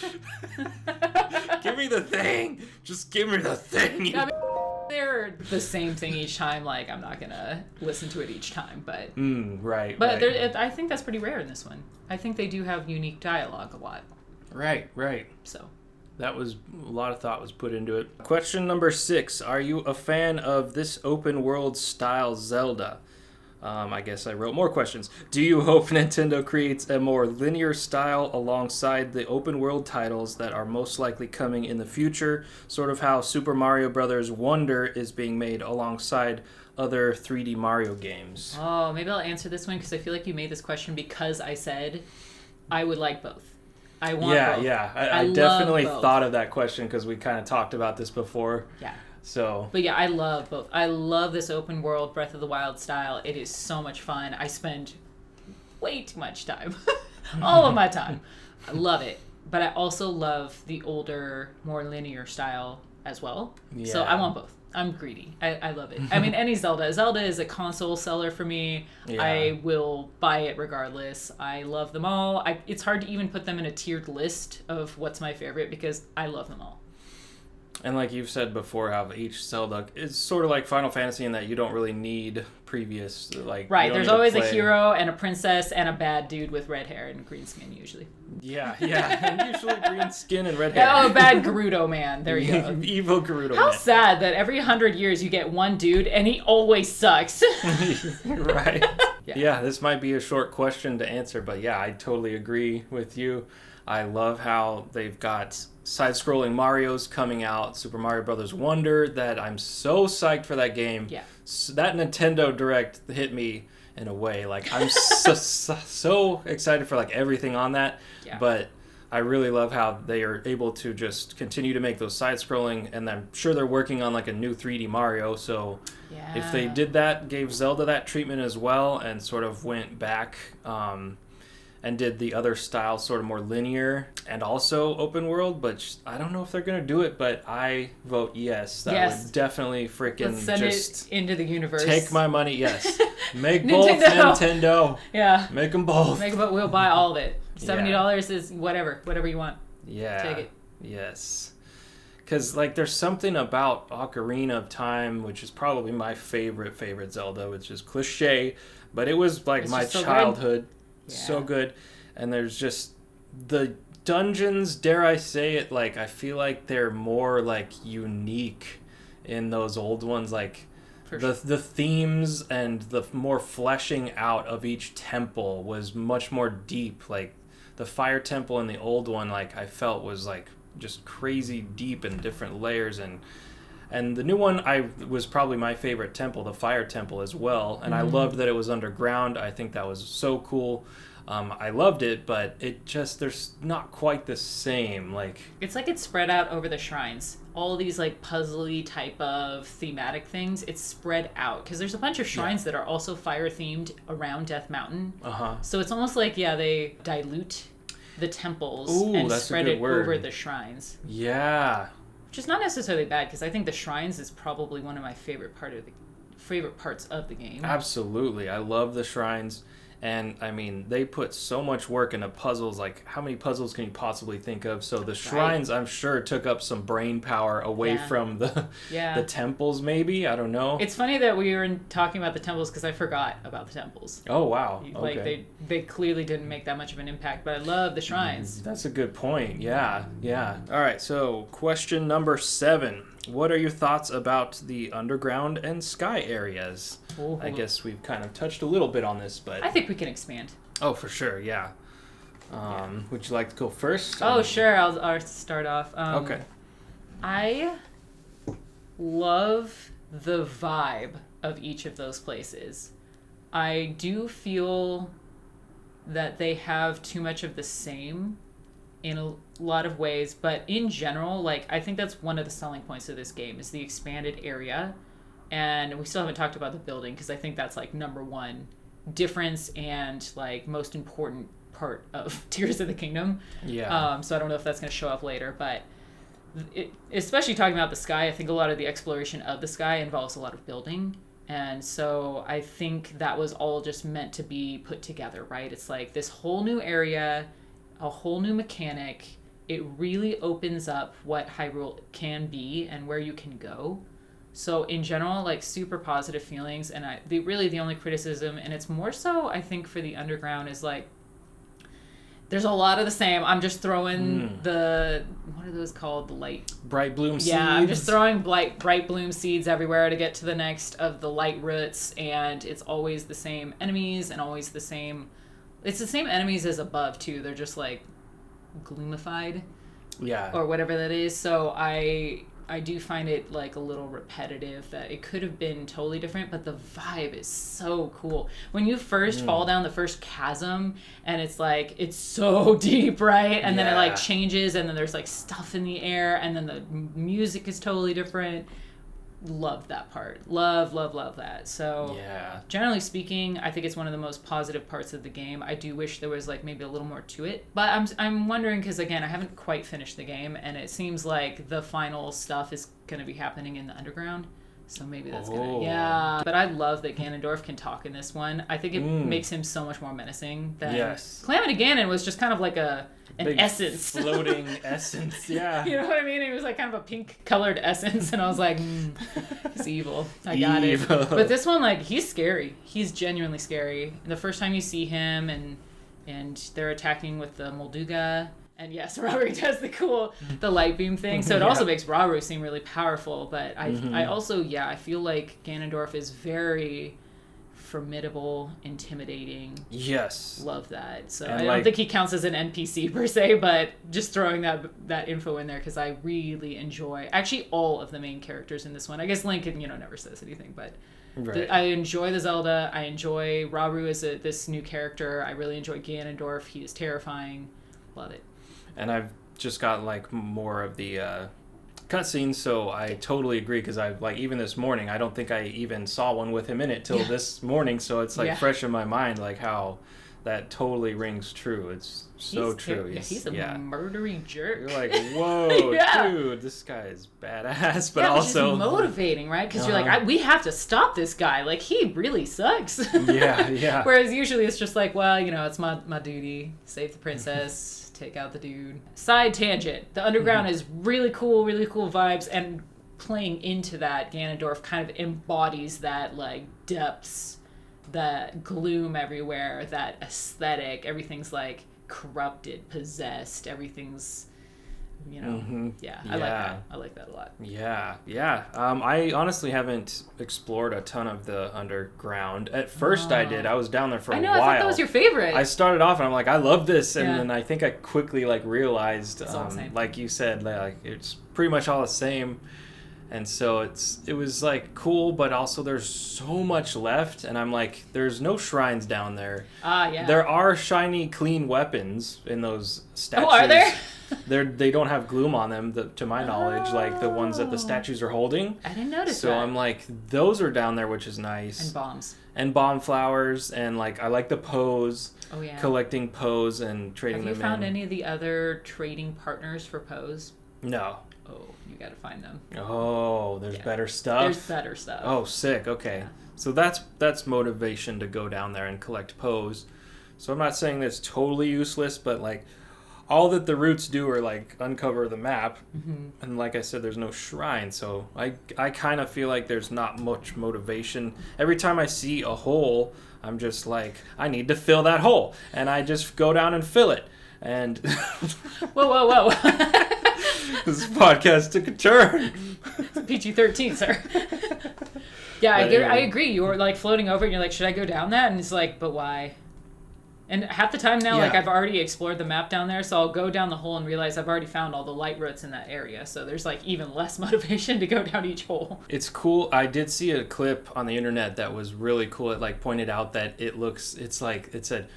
Give me the thing. Just give me the thing. They're the same thing each time. Like, I'm not gonna listen to it each time, but right. But I think that's pretty rare in this one. I think they do have unique dialogue a lot. Right. So that was a lot of thought was put into it. Question number 6: Are you a fan of this open world style Zelda? I guess I wrote more questions. Do you hope Nintendo creates a more linear style alongside the open world titles that are most likely coming in the future, sort of how Super Mario Bros. Wonder is being made alongside other 3D Mario games? Oh, maybe I'll answer this one because I feel like you made this question because I said I would like both. I want both. Yeah. I definitely thought of that question because we kind of talked about this before. Yeah. So. But yeah, I love both. I love this open world Breath of the Wild style. It is so much fun. I spend way too much time. All of my time. I love it. But I also love the older, more linear style as well. Yeah. So I want both. I'm greedy. I love it. I mean, any Zelda. Zelda is a console seller for me. Yeah. I will buy it regardless. I love them all. It's hard to even put them in a tiered list of what's my favorite because I love them all. And like you've said before, how each Zelda is sort of like Final Fantasy in that you don't really need previous, like... Right, there's always a hero and a princess and a bad dude with red hair and green skin, usually. Yeah, and usually green skin and red hair. Oh, bad Gerudo man. There you go. Evil Gerudo man. How sad that every 100 years you get one dude and he always sucks. Right. Yeah, this might be a short question to answer, but yeah, I totally agree with you. I love how they've got side-scrolling Marios coming out, Super Mario Bros. Wonder, that I'm so psyched for that game. Yeah. So that Nintendo Direct hit me in a way. Like, I'm so excited for, like, everything on that. Yeah. But I really love how they are able to just continue to make those side-scrolling, and I'm sure they're working on, like, a new 3D Mario, so if they did that, gave Zelda that treatment as well, and sort of went back... and did the other style sort of more linear and also open world, but I don't know if they're going to do it, but I vote yes. That would definitely freaking send it into the universe. Take my money, yes. Make both Nintendo. Yeah. Make them both. We'll buy all of it. $70 is whatever you want. Yeah. Take it. Yes. Because, like, there's something about Ocarina of Time, which is probably my favorite Zelda, which is cliche, but it was, like, my childhood. So good. And there's just the dungeons, dare I say it, like I feel like they're more like unique in those old ones, like the themes and the more fleshing out of each temple was much more deep. Like the fire temple in the old one, like I felt was like just crazy deep in different layers, and the new one was probably my favorite temple, the fire temple as well. And I loved that it was underground. I think that was so cool. I loved it, but there's not quite the same. Like it's like it's spread out over the shrines. All these like puzzly type of thematic things, it's spread out because there's a bunch of shrines that are also fire themed around Death Mountain. So it's almost like they dilute the temples and spread it over the shrines. Yeah. Which is not necessarily bad because I think the shrines is probably one of my favorite parts of the game. Absolutely. I love the shrines. And, I mean, they put so much work into puzzles. Like, how many puzzles can you possibly think of? So the shrines, I'm sure, took up some brain power away from the temples, maybe? I don't know. It's funny that we were talking about the temples because I forgot about the temples. Oh, wow. Like, okay. they clearly didn't make that much of an impact, but I love the shrines. That's a good point. Yeah. All right, so question number 7. What are your thoughts about the underground and sky areas? Ooh. I guess we've kind of touched a little bit on this, but... I think we can expand. Oh, for sure, yeah. Would you like to go first? Oh, sure. I'll start off. Okay. I love the vibe of each of those places. I do feel that they have too much of the same in a lot of ways, but in general, like, I think that's one of the selling points of this game is the expanded area. And we still haven't talked about the building, because I think that's like number one difference and like most important part of Tears of the Kingdom. Yeah. So I don't know if that's going to show up later, but especially talking about the sky, I think a lot of the exploration of the sky involves a lot of building. And so I think that was all just meant to be put together, right? It's like this whole new area, a whole new mechanic. It really opens up what Hyrule can be and where you can go. So in general, like, super positive feelings. And really the only criticism, and it's more so I think for the underground, is like there's a lot of the same. I'm just throwing the, what are those called? The light... Bright bloom seeds? Yeah, I'm just throwing bright bloom seeds everywhere to get to the next of the light roots, and it's always the same enemies and always the same... It's the same enemies as above, too. They're just, like, gloomified. Yeah. Or whatever that is. So I do find it, like, a little repetitive, that it could have been totally different, but the vibe is so cool. When you first fall down the first chasm, and it's, like, it's so deep, right? And then it, like, changes, and then there's, like, stuff in the air, and then the music is totally different. Love that part. Love that. So, generally speaking, I think it's one of the most positive parts of the game. I do wish there was, like, maybe a little more to it. But I'm wondering, because, again, I haven't quite finished the game, and it seems like the final stuff is going to be happening in the underground. So maybe that's going to... Yeah. But I love that Ganondorf can talk in this one. I think it makes him so much more menacing than... Yes. Calamity Ganon was just kind of like an big essence. Floating essence, yeah. You know what I mean? He was like kind of a pink-colored essence, and I was like, he's evil. I got it. But this one, like, he's scary. He's genuinely scary. The first time you see him, and they're attacking with the Molduga... And yes, Rauru does the light beam thing. So it also makes Rauru seem really powerful. But I also, I feel like Ganondorf is very formidable, intimidating. Yes. Love that. So and I don't think he counts as an NPC per se, but just throwing that info in there because I really enjoy actually all of the main characters in this one. I guess Link, never says anything, but I enjoy the Zelda. I enjoy Rauru as this new character. I really enjoy Ganondorf. He is terrifying. Love it. And I've just got like more of the cutscenes, so I totally agree, because even this morning, I don't think I even saw one with him in it till this morning, so it's like fresh in my mind, like how that totally rings true. It's so true. He's a murdery jerk. You're like, whoa, dude, this guy is badass, but also which is motivating, right? Because you're like, we have to stop this guy. Like, he really sucks. Yeah. Whereas usually it's just like, well, it's my duty. Save the princess. Take out the dude. Side tangent. The underground is really cool vibes, and playing into that, Ganondorf kind of embodies that, like, depths, that gloom everywhere, that aesthetic. Everything's, like, corrupted, possessed. Everything's, I like that a lot. Yeah. I honestly haven't explored a ton of the underground. At first I did. I was down there for a while. I thought that was your favorite. I started off and I'm like, I love this, and then I think I quickly realized, it's all the same. like you said, like it's pretty much all the same. And so it was like cool, but also there's so much left, and I'm like, there's no shrines down there. There are shiny, clean weapons in those statues. Oh, are there? They don't have gloom on them, to my knowledge, like the ones that the statues are holding. I didn't notice that. So I'm like, those are down there, which is nice. And bombs. And bomb flowers, and I like the pose. Oh, yeah. Collecting pose and trading them in. Have you found any of the other trading partners for pose? No. Oh, you gotta find them. Oh, there's better stuff? There's better stuff. Oh, sick. Okay. Yeah. So that's motivation to go down there and collect pose. So I'm not saying that's totally useless, but all that the roots do are uncover the map. Mm-hmm. And like I said, there's no shrine. So I kind of feel like there's not much motivation. Every time I see a hole, I'm just like, I need to fill that hole. And I just go down and fill it. And whoa. This podcast took a turn. It's PG-13, sir. I agree. You were floating over and you're like, should I go down that? And it's like, but why? And half the time now, Yeah. like, I've already explored the map down there, so I'll go down the hole and realize I've already found all the light roots in that area. So there's, like, even less motivation to go down each hole. It's cool. I did see a clip on the internet that was really cool. It like pointed out that it's like, it said,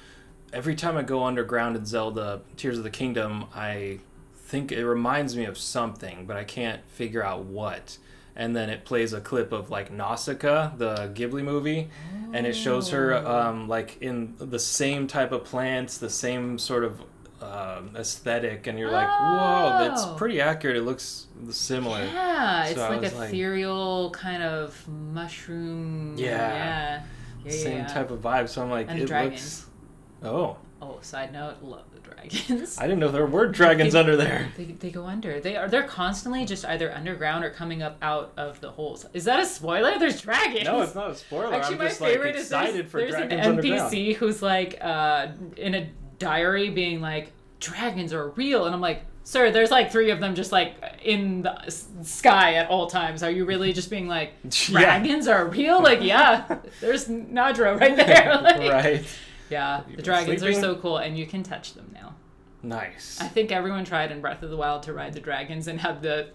every time I go underground in Zelda Tears of the Kingdom, I think it reminds me of something, but I can't figure out what. And then it plays a clip of like Nausicaa, the Ghibli movie, and it shows her like in the same type of plants, the same sort of aesthetic, and you're like, whoa, that's pretty accurate. It looks similar. Yeah, So it's I like was ethereal kind of mushroom. Yeah. Same type of vibe. So I'm like, And it dragons. looks. Oh. Oh, side note, love the dragons. I didn't know there were dragons under there. They go under. They're constantly just either underground or coming up out of the holes. Is that a spoiler? There's dragons. No, it's not a spoiler. Actually, I'm just my favorite like is excited for there's dragons an underground. NPC who's like in a diary being like, dragons are real, and I'm like, sir, there's like 3 of them just like in the sky at all times. Are you really just being like, dragons are real? Like, yeah, there's Nadra right there. Like, Right. Yeah, the You've dragons sleeping? are so cool, and you can touch them now. Nice. I think everyone tried in Breath of the Wild to ride the dragons and have the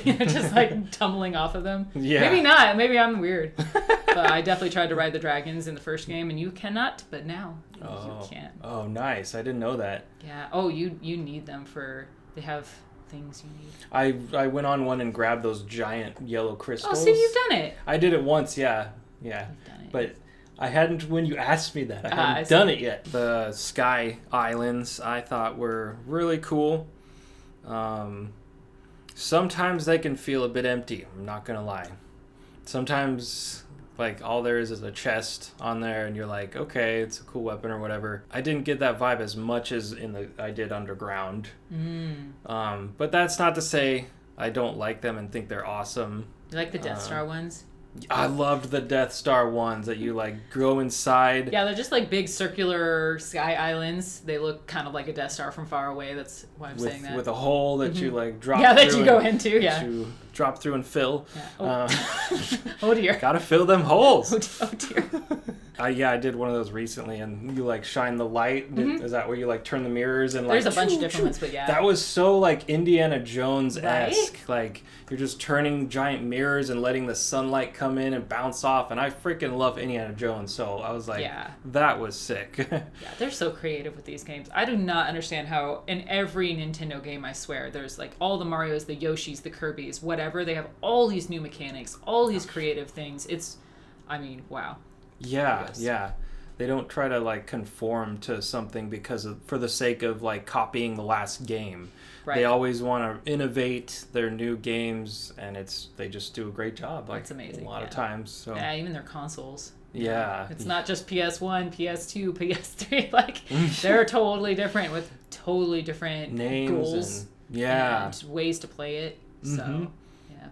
just like tumbling off of them. Yeah. Maybe not. Maybe I'm weird. But I definitely tried to ride the dragons in the first game, and you cannot. But now you can. Oh, nice. I didn't know that. Yeah. Oh, you need them for. They have things you need. I went on one and grabbed those giant yellow crystals. Oh, see, you've done it. I did it once. Yeah. Yeah. You've done it. But I hadn't, when you asked me that, I hadn't done it yet. The Sky Islands I thought were really cool. Sometimes they can feel a bit empty, I'm not gonna lie. Sometimes, like, all there is a chest on there, and you're like, okay, it's a cool weapon or whatever. I didn't get that vibe as much as I did underground. But that's not to say I don't like them and think they're awesome. You like the Death Star ones? I loved the Death Star ones that you like go inside. Yeah, they're just like big circular sky islands. They look kind of like a Death Star from far away. That's why I'm saying that. With a hole that you like drop Yeah, through. that you go into, yeah. That you drop through and fill. Yeah. Oh dear. Gotta fill them holes. Oh dear. Yeah, I did one of those recently, and you like shine the light. Is that where you like turn the mirrors and like? There's a bunch of different ones, but yeah. That was so like Indiana Jones-esque. Right? Like you're just turning giant mirrors and letting the sunlight come in and bounce off. And I freaking love Indiana Jones, so I was like, that was sick. Yeah, they're so creative with these games. I do not understand how in every Nintendo game, I swear, there's like all the Marios, the Yoshis, the Kirbys, whatever. They have all these new mechanics, all these creative things. I mean, wow. Yeah, yeah. They don't try to like conform to something for the sake of like copying the last game. Right. They always want to innovate their new games, and they just do a great job. Like, it's amazing. A lot of times. So. Yeah, even their consoles. Yeah. It's not just PS1, PS2, PS3. Like they're totally different with totally different names goals and ways to play it. So.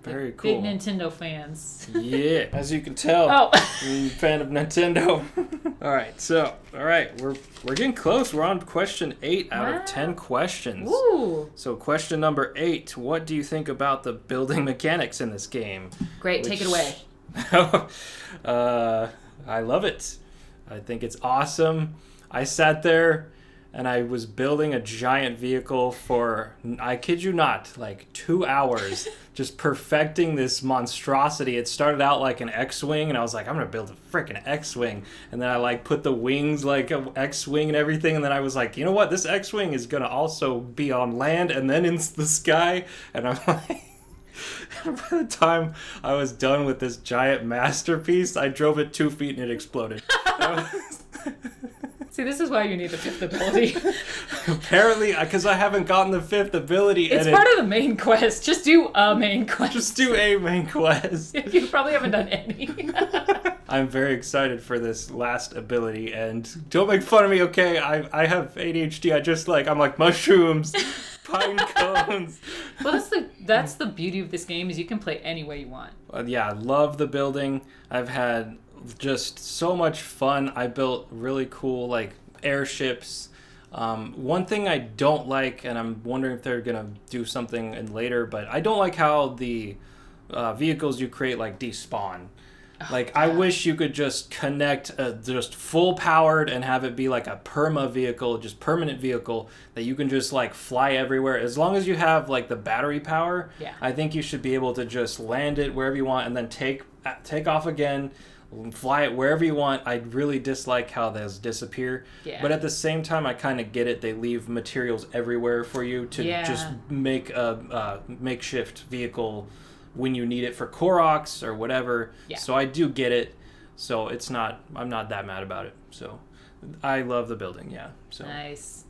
Very cool. Big Nintendo fans. Yeah, as you can tell, I'm a fan of Nintendo. All right, we're getting close. We're on question 8 out of 10 questions. Ooh. So question number 8, what do you think about the building mechanics in this game? Great, take it away. I love it. I think it's awesome. I sat there and I was building a giant vehicle for, I kid you not, like 2 hours, just perfecting this monstrosity. It started out like an X-Wing, and I was like, I'm going to build a freaking X-Wing. And then I like put the wings like an X-Wing and everything, and then I was like, you know what? This X-Wing is going to also be on land and then in the sky. And I'm like... By the time I was done with this giant masterpiece, I drove it 2 feet and it exploded. See, this is why you need the 5th ability. Apparently, because I haven't gotten the 5th ability. It's part of the main quest. Just do a main quest. Just do a main quest. You probably haven't done any. I'm very excited for this last ability, and don't make fun of me, okay? I have ADHD. I'm like mushrooms, pine cones. Well, that's the beauty of this game is you can play any way you want. Yeah, I love the building. I've had just so much fun. I built really cool like airships. One thing I don't like, and I'm wondering if they're gonna do something in later, but I don't like how the vehicles you create like despawn. Like, I wish you could just connect just full powered and have it be like a perma vehicle, just permanent vehicle that you can just like fly everywhere. As long as you have like the battery power, I think you should be able to just land it wherever you want and then take off again, fly it wherever you want. I really dislike how those disappear. Yeah. But at the same time, I kind of get it. They leave materials everywhere for you to just make a makeshift vehicle when you need it for Koroks or whatever. Yeah. So I do get it. So I'm not that mad about it. So I love the building, So nice.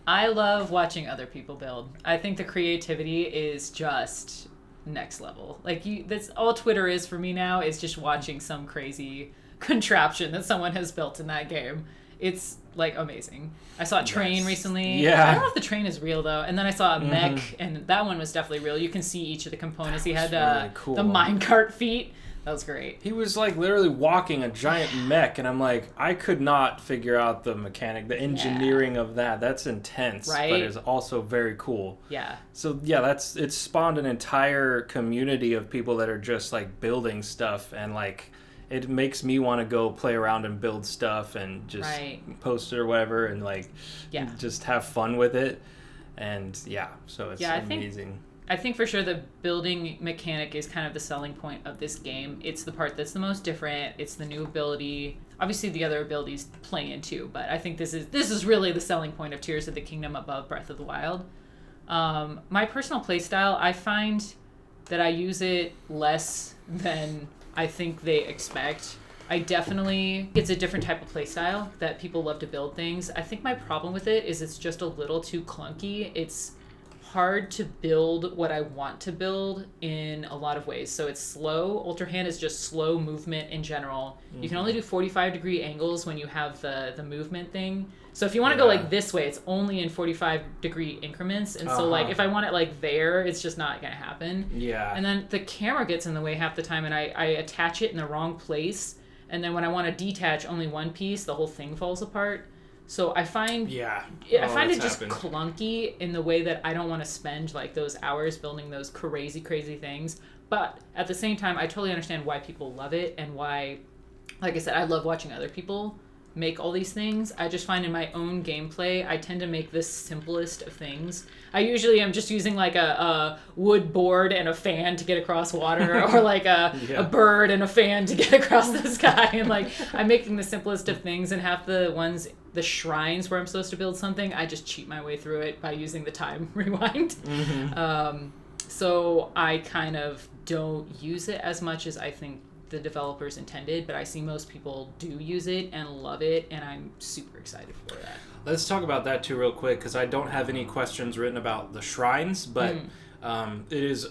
I love watching other people build. I think the creativity is just next level. Like that's all Twitter is for me now, is just watching some crazy contraption that someone has built in that game. It's like amazing. I saw a train recently. Yeah. I don't know if the train is real though. And then I saw a mech, and that one was definitely real. You can see each of the components. He had really cool. The minecart feet. That was great. He was like literally walking a giant mech, and I'm like, I could not figure out the mechanic, the engineering of that. That's intense, right? But it's also very cool. Yeah. So yeah, it's spawned an entire community of people that are just like building stuff, and like it makes me want to go play around and build stuff and just post it or whatever, and like just have fun with it. And so it's amazing. I think for sure the building mechanic is kind of the selling point of this game. It's the part that's the most different. It's the new ability. Obviously the other abilities play in too, but I think this is really the selling point of Tears of the Kingdom above Breath of the Wild. My personal playstyle, I find that I use it less than I think they expect. It's a different type of playstyle that people love to build things. I think my problem with it is it's just a little too clunky. It's hard to build what I want to build in a lot of ways. So it's slow. Ultra Hand is just slow movement in general. You can only do 45-degree angles when you have the movement thing. So if you want to go like this way, it's only in 45-degree increments. And so like if I want it like there, it's just not going to happen. Yeah. And then the camera gets in the way half the time, and I attach it in the wrong place. And then when I want to detach only one piece, the whole thing falls apart. So I find it just clunky in the way that I don't want to spend like those hours building those crazy things. But at the same time, I totally understand why people love it, and why, like I said, I love watching other people make all these things. I just find in my own gameplay, I tend to make the simplest of things. I usually am just using like a wood board and a fan to get across water, or like a bird and a fan to get across the sky. And like I'm making the simplest of things, and half the shrines where I'm supposed to build something, I just cheat my way through it by using the time rewind. So I kind of don't use it as much as I think the developers intended, but I see most people do use it and love it, and I'm super excited for that. Let's talk about that too real quick, because I don't have any questions written about the shrines, but it is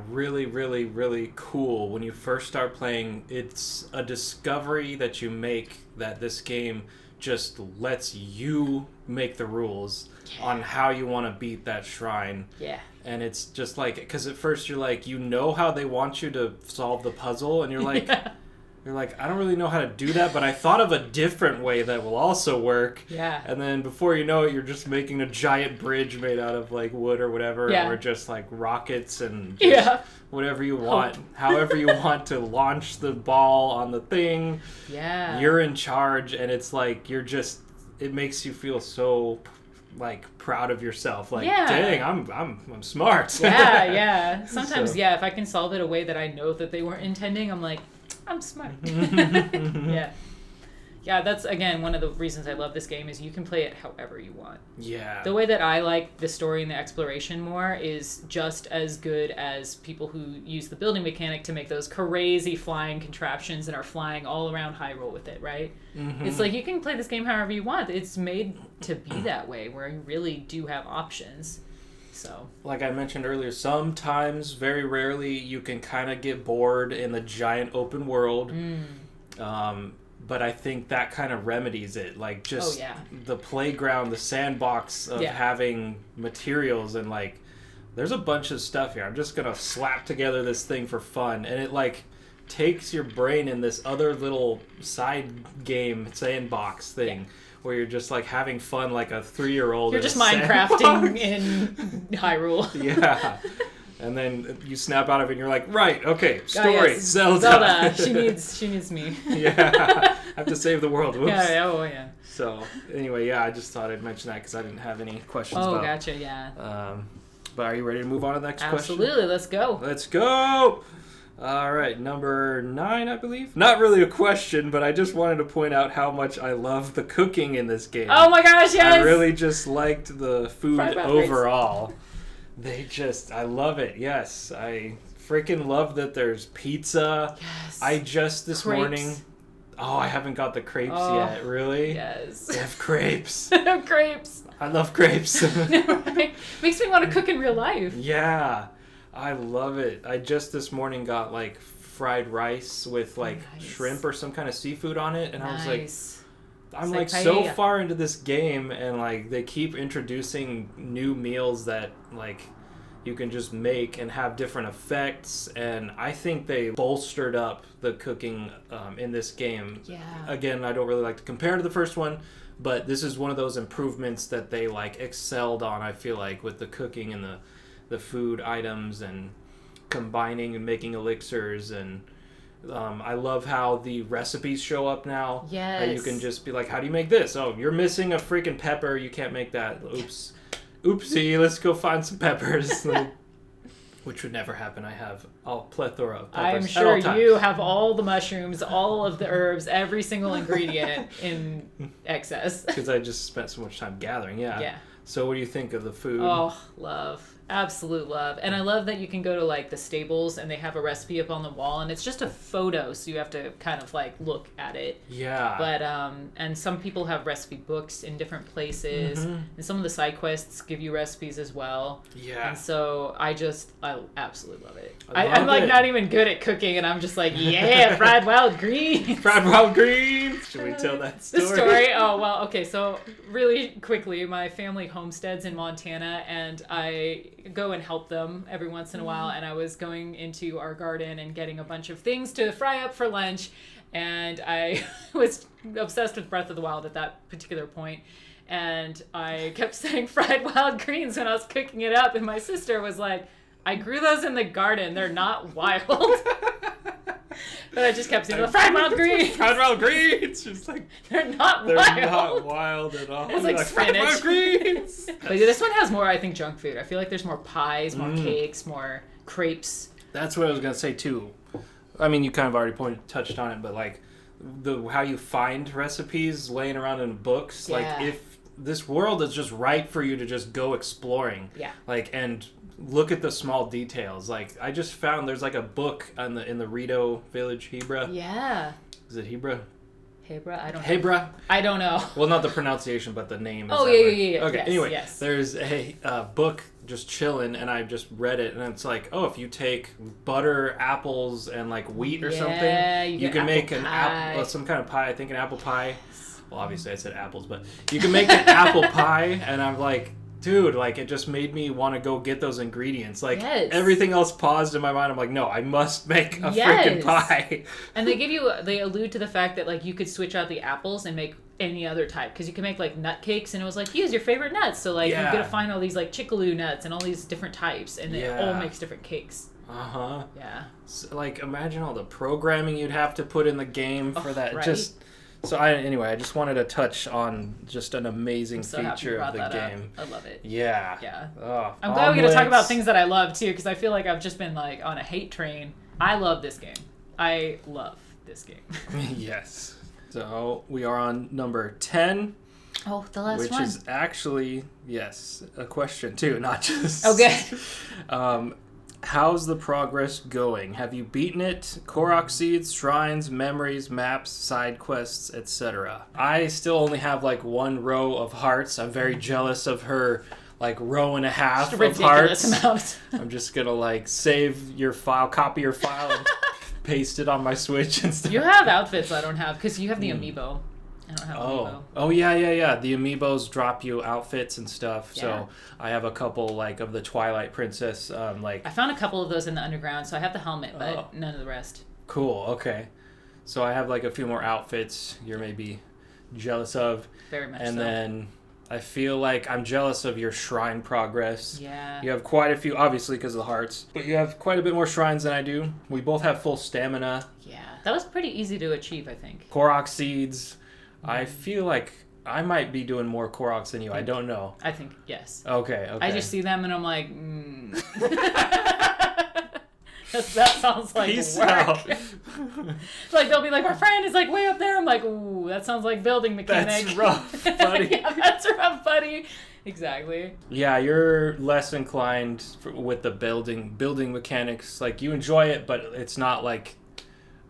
really, really, really cool when you first start playing. It's a discovery that you make that this game just lets you make the rules on how you want to beat that shrine. Yeah. And it's just like, because at first you're like, you know how they want you to solve the puzzle, and you're like, I don't really know how to do that, but I thought of a different way that will also work. Yeah. And then before you know it, you're just making a giant bridge made out of like wood or whatever, or just like rockets and just whatever you want, however you want to launch the ball on the thing. Yeah. You're in charge, and it's like it makes you feel so like proud of yourself, like dang, I'm smart. Sometimes if I can solve it a way that I know that they weren't intending, I'm like, I'm smart. That's again one of the reasons I love this game, is you can play it however you want. The way that I like the story and the exploration more is just as good as people who use the building mechanic to make those crazy flying contraptions and are flying all around Hyrule with it, right? It's like you can play this game however you want. It's made to be that way, where you really do have options. So, like I mentioned earlier, sometimes, very rarely, you can kind of get bored in the giant open world. But I think that kind of remedies it. Like, just the playground, the sandbox of having materials, and like, there's a bunch of stuff here. I'm just going to slap together this thing for fun. And it like takes your brain in this other little side game sandbox thing. Where you're just like having fun like a 3-year-old. You're just Minecrafting in Hyrule. And then you snap out of it and you're like, right, okay, story, yes. Zelda. She needs me. Yeah, I have to save the world. Whoops. Yeah. So, anyway, yeah, I just thought I'd mention that because I didn't have any questions about. Oh, gotcha, yeah. But are you ready to move on to the next question? Absolutely, let's go. Let's go! All right, number 9, I believe. Not really a question, but I just wanted to point out how much I love the cooking in this game. Oh my gosh, yes! I really just liked the food overall. I love it, yes. I freaking love that there's pizza. Yes. This morning... Oh, I haven't got the crepes yet. Really? Yes. They have crepes. Crepes. I love crepes. Right? Makes me want to cook in real life. Yeah. I love it. I just this morning got like fried rice with like shrimp or some kind of seafood on it. And I was like, I'm like so far into this game and like they keep introducing new meals that like you can just make and have different effects, and I think they bolstered up the cooking in this game. Yeah. Again, I don't really like to compare to the first one, but this is one of those improvements that they like excelled on, I feel like, with the cooking and the food items and combining and making elixirs. And I love how the recipes show up now. Yes. You can just be like, how do you make this? Oh, you're missing a freaking pepper. You can't make that. Oops. Oopsie, let's go find some peppers. Which would never happen. I have a plethora of peppers. I'm sure you have all the mushrooms, all of the herbs, every single ingredient in excess. Because I just spent so much time gathering, yeah. So what do you think of the food? Oh, love. Absolute love. And I love that you can go to like the stables and they have a recipe up on the wall and it's just a photo, so you have to kind of like look at it. Yeah. But and some people have recipe books in different places, and some of the side quests give you recipes as well. Yeah. And so I absolutely love it. I'm like not even good at cooking and I'm just like, yeah, fried wild greens. Fried wild greens. Should we tell that story? The story? Oh, well, okay. So really quickly, my family homesteads in Montana and I go and help them every once in a while, and I was going into our garden and getting a bunch of things to fry up for lunch, and I was obsessed with Breath of the Wild at that particular point, and I kept saying fried wild greens when I was cooking it up, and my sister was like, I grew those in the garden, they're not wild. But I just kept saying, the fried wild greens! Fried wild greens! Just like, they're not wild at all. It's like fried wild greens! But this one has more, I think, junk food. I feel like there's more pies, more cakes, more crepes. That's what I was going to say, too. I mean, you kind of already touched on it, but like, how you find recipes laying around in books. Yeah. Like, if this world is just right for you to just go exploring. Yeah. Like, and look at the small details. Like, I just found there's like a book in the Rito village, Hebra. Yeah. Is it Hebra? Hebra? I don't know. Hebra? I don't know. Well, not the pronunciation, but the name. Oh, yeah. Okay, yes, anyway, yes. There's a book just chilling, and I just read it, and it's like, oh, if you take butter, apples, and like wheat or something, you can make some kind of pie. I think an apple pie. Well, obviously I said apples, but you can make an apple pie, and I'm like, dude, like, it just made me want to go get those ingredients. Like, everything else paused in my mind. I'm like, no, I must make a freaking pie. And they allude to the fact that, like, you could switch out the apples and make any other type. Because you can make, like, nut cakes, and it was like, use your favorite nuts. So, like, you got to find all these, like, chickaloo nuts and all these different types, and it all makes different cakes. Uh-huh. Yeah. So, like, imagine all the programming you'd have to put in the game for that. Right? So I just wanted to touch on just an amazing feature of the game. I love it. Yeah. Yeah. Oh, I'm glad we get to talk about things that I love too, because I feel like I've just been like on a hate train. I love this game. I love this game. Yes. So we are on number 10. Oh, the last one. Which is actually, yes, a question too, not just... Okay. How's the progress going? Have you beaten it? Korok seeds, shrines, memories, maps, side quests, etc. I still only have like one row of hearts. I'm very jealous of her like row and a half of hearts. Amount. I'm just gonna like save your file, copy your file, and paste it on my Switch and stuff. You have outfits I don't have because you have the amiibo. I don't have amiibo. Oh yeah. The amiibos drop you outfits and stuff. Yeah. So I have a couple like of the Twilight Princess. I found a couple of those in the underground, so I have the helmet, but none of the rest. Cool. Okay. So I have like a few more outfits you're maybe jealous of. Very much. And then I feel like I'm jealous of your shrine progress. Yeah. You have quite a few, obviously because of the hearts, but you have quite a bit more shrines than I do. We both have full stamina. Yeah. That was pretty easy to achieve, I think. Korok seeds. I feel like I might be doing more Koroks than you. I don't know. I think, yes. Okay. I just see them and I'm like, that sounds like Peace work. out. Like, they'll be like, our friend is like way up there. I'm like, ooh, that sounds like building mechanic. That's rough, buddy. Yeah, that's rough, buddy. Exactly. Yeah, you're less inclined with the building mechanics. Like, you enjoy it, but it's not like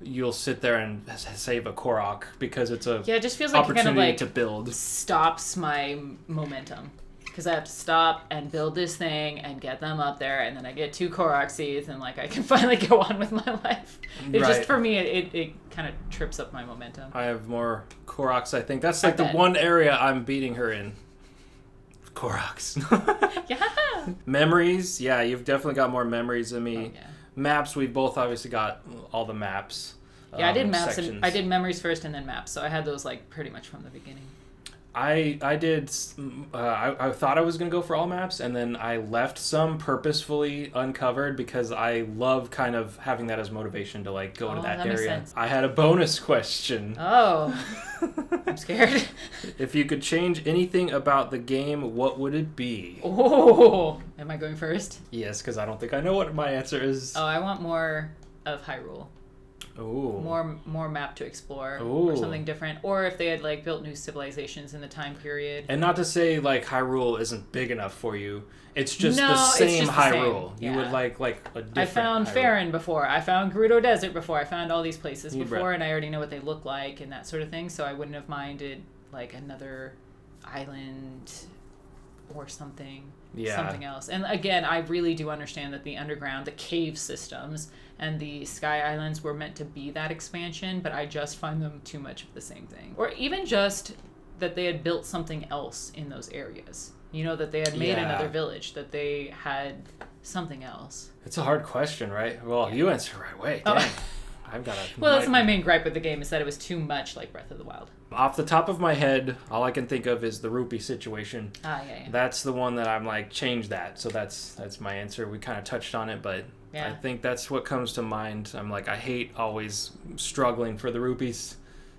you'll sit there and save a Korok because it's a it just feels like opportunity it kind of like to build. Stops my momentum. Because I have to stop and build this thing and get them up there, and then I get 2 Korok seeds, and like I can finally go on with my life. It's just, for me, it kind of trips up my momentum. I have more Koroks, I think. That's like the one area I'm beating her in. Koroks. Yeah. Memories, yeah, you've definitely got more memories than me. Oh, yeah. Maps, we both obviously got all the maps. Yeah, I did maps sections. and I did memories first and then maps, so I had those like pretty much from the beginning. I did. I thought I was gonna go for all maps, and then I left some purposefully uncovered because I love kind of having that as motivation to like go into that makes area. sense. I had a bonus question. Oh, I'm scared. If you could change anything about the game, what would it be? Oh, am I going first? Yes, because I don't think I know what my answer is. Oh, I want more of Hyrule. Ooh. More map to explore, Ooh. or something different, or if they had like built new civilizations in the time period. And not to say like Hyrule isn't big enough for you. It's just No, the it's same just the Hyrule. same. You would Yeah. like a different I found Hyrule. Farron before. I found Gerudo Desert before. I found all these places Yeah, before, right. and I already know what they look like and that sort of thing. So I wouldn't have minded like another island or something. Yeah. Something else. And again, I really do understand that the underground, the cave systems, and the Sky Islands were meant to be that expansion, but I just find them too much of the same thing. Or even just that they had built something else in those areas. You know, that they had made Yeah. another village, that they had something else. It's a hard question, right? Well, Yeah. you answered right away. Oh. Dang. I've got a. Well, that's my main gripe with the game, is that it was too much like Breath of the Wild. Off the top of my head, all I can think of is the rupee situation. Ah, yeah. That's the one that I'm like, change that. So that's my answer. We kind of touched on it, but Yeah. I think that's what comes to mind. I'm like, I hate always struggling for the rupees.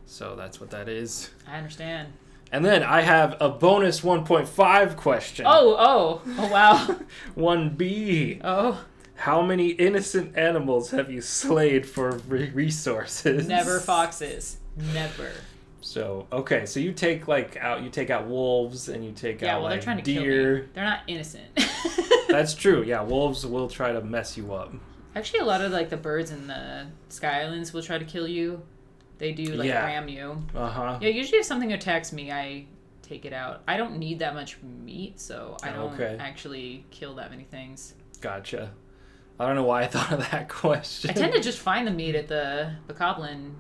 So that's what that is. I understand. And then I have a bonus 1.5 question. Oh, wow. 1B. Oh, How many innocent animals have you slayed for resources? never foxes. Never. So okay, so you take out wolves and you take Yeah, out well, they're like trying to kill deer. me. They're not innocent. That's true. Yeah, wolves will try to mess you up. Actually, a lot of like the birds in the Sky Islands will try to kill you. They do like Yeah. ram you. Uh-huh. Yeah, usually if something attacks me, I take it out. I don't need that much meat, so I don't Okay. actually kill that many things. Gotcha. I don't know why I thought of that question. I tend to just find the meat at the Bokoblin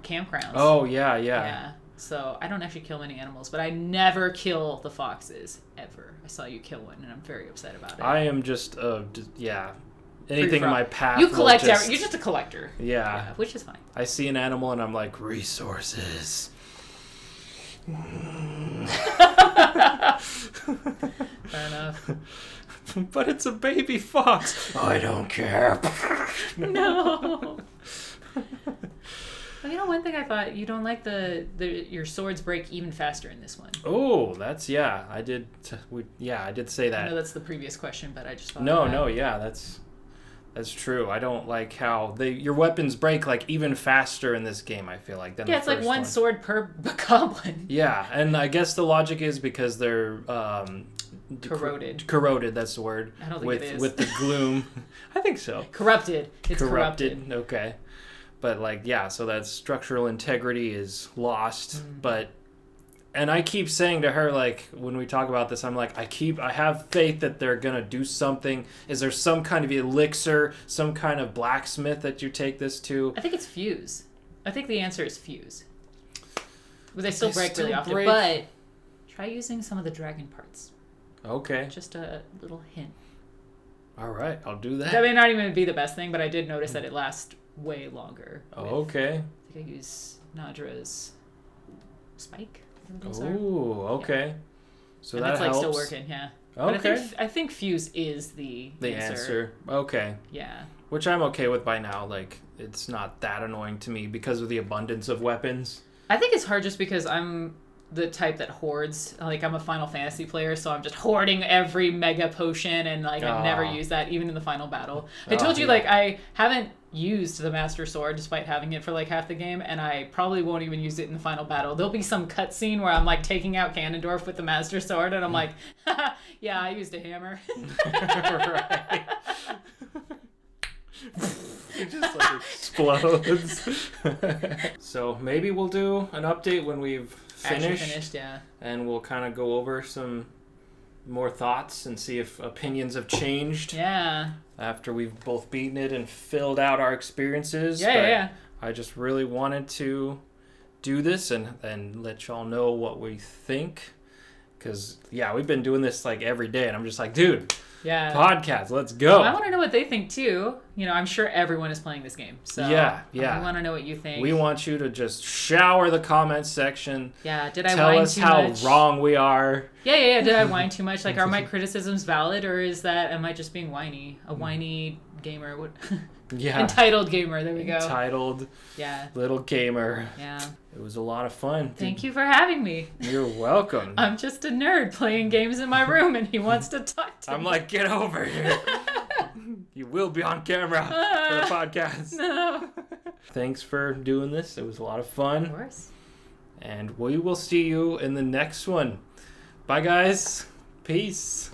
campgrounds. Oh, yeah. Yeah. So I don't actually kill many animals, but I never kill the foxes, ever. I saw you kill one, and I'm very upset about it. I am just anything in my path. You will collect just, you're just a collector. Yeah. Which is fine. I see an animal and I'm like, resources. Fair enough. But it's a baby fox. I don't care. No. Well, you know, one thing I thought, you don't like your swords break even faster in this one. Oh, that's I did say that. I know that's the previous question, but I just thought that's true. I don't like how your weapons break like even faster in this game, I feel like, than the it's like first one sword per goblin. Yeah, and I guess the logic is because they're Corroded. Corroded, that's the word. I don't think it is. With the gloom. I think so. Corrupted. It's corrupted. Okay. But like, yeah, so that structural integrity is lost. And I keep saying to her, like, when we talk about this, I'm like, I have faith that they're gonna do something. Is there some kind of elixir, some kind of blacksmith that you take this to? I think it's fuse. I think the answer is fuse. But they still break really often. break. But try using some of the dragon parts. Okay. Just a little hint. All right, I'll do that. That may not even be the best thing, but I did notice that it lasts way longer. Okay. I think I use Nadra's spike. Oh, okay. So and that it's like helps. still working, yeah. Okay. But I think fuse is the answer. Okay. Yeah. Which I'm okay with by now. Like, it's not that annoying to me because of the abundance of weapons. I think it's hard just because I'm the type that hoards. Like, I'm a Final Fantasy player, so I'm just hoarding every mega potion, and like I've never used that even in the final battle. I told you like I haven't used the Master Sword despite having it for like half the game, and I probably won't even use it in the final battle. There'll be some cutscene where I'm like taking out Ganondorf with the Master Sword, and I'm like, yeah, I used a hammer. Right. It just like explodes. So maybe we'll do an update when we've finished, yeah. And we'll kind of go over some more thoughts and see if opinions have changed. Yeah. After we've both beaten it and filled out our experiences. Yeah. I just really wanted to do this and let y'all know what we think. Because, yeah, we've been doing this like every day, and I'm just like, dude, podcast, let's go. Well, I want to know what they think too. You know, I'm sure everyone is playing this game. So yeah. I want to know what you think. We want you to just shower the comments section. Yeah, did I Tell whine us too how much? wrong we are. Yeah. Did I whine too much? Like, are my criticisms valid, or am I just being whiny? A whiny gamer. What? Yeah. Entitled gamer. There we go. Entitled. Yeah. Little gamer. Yeah. It was a lot of fun. Thank you for having me. You're welcome. I'm just a nerd playing games in my room, and he wants to talk to me. I'm like, get over here. You will be on camera for the podcast. No. Thanks for doing this. It was a lot of fun. Of course. And we will see you in the next one. Bye, guys. Peace.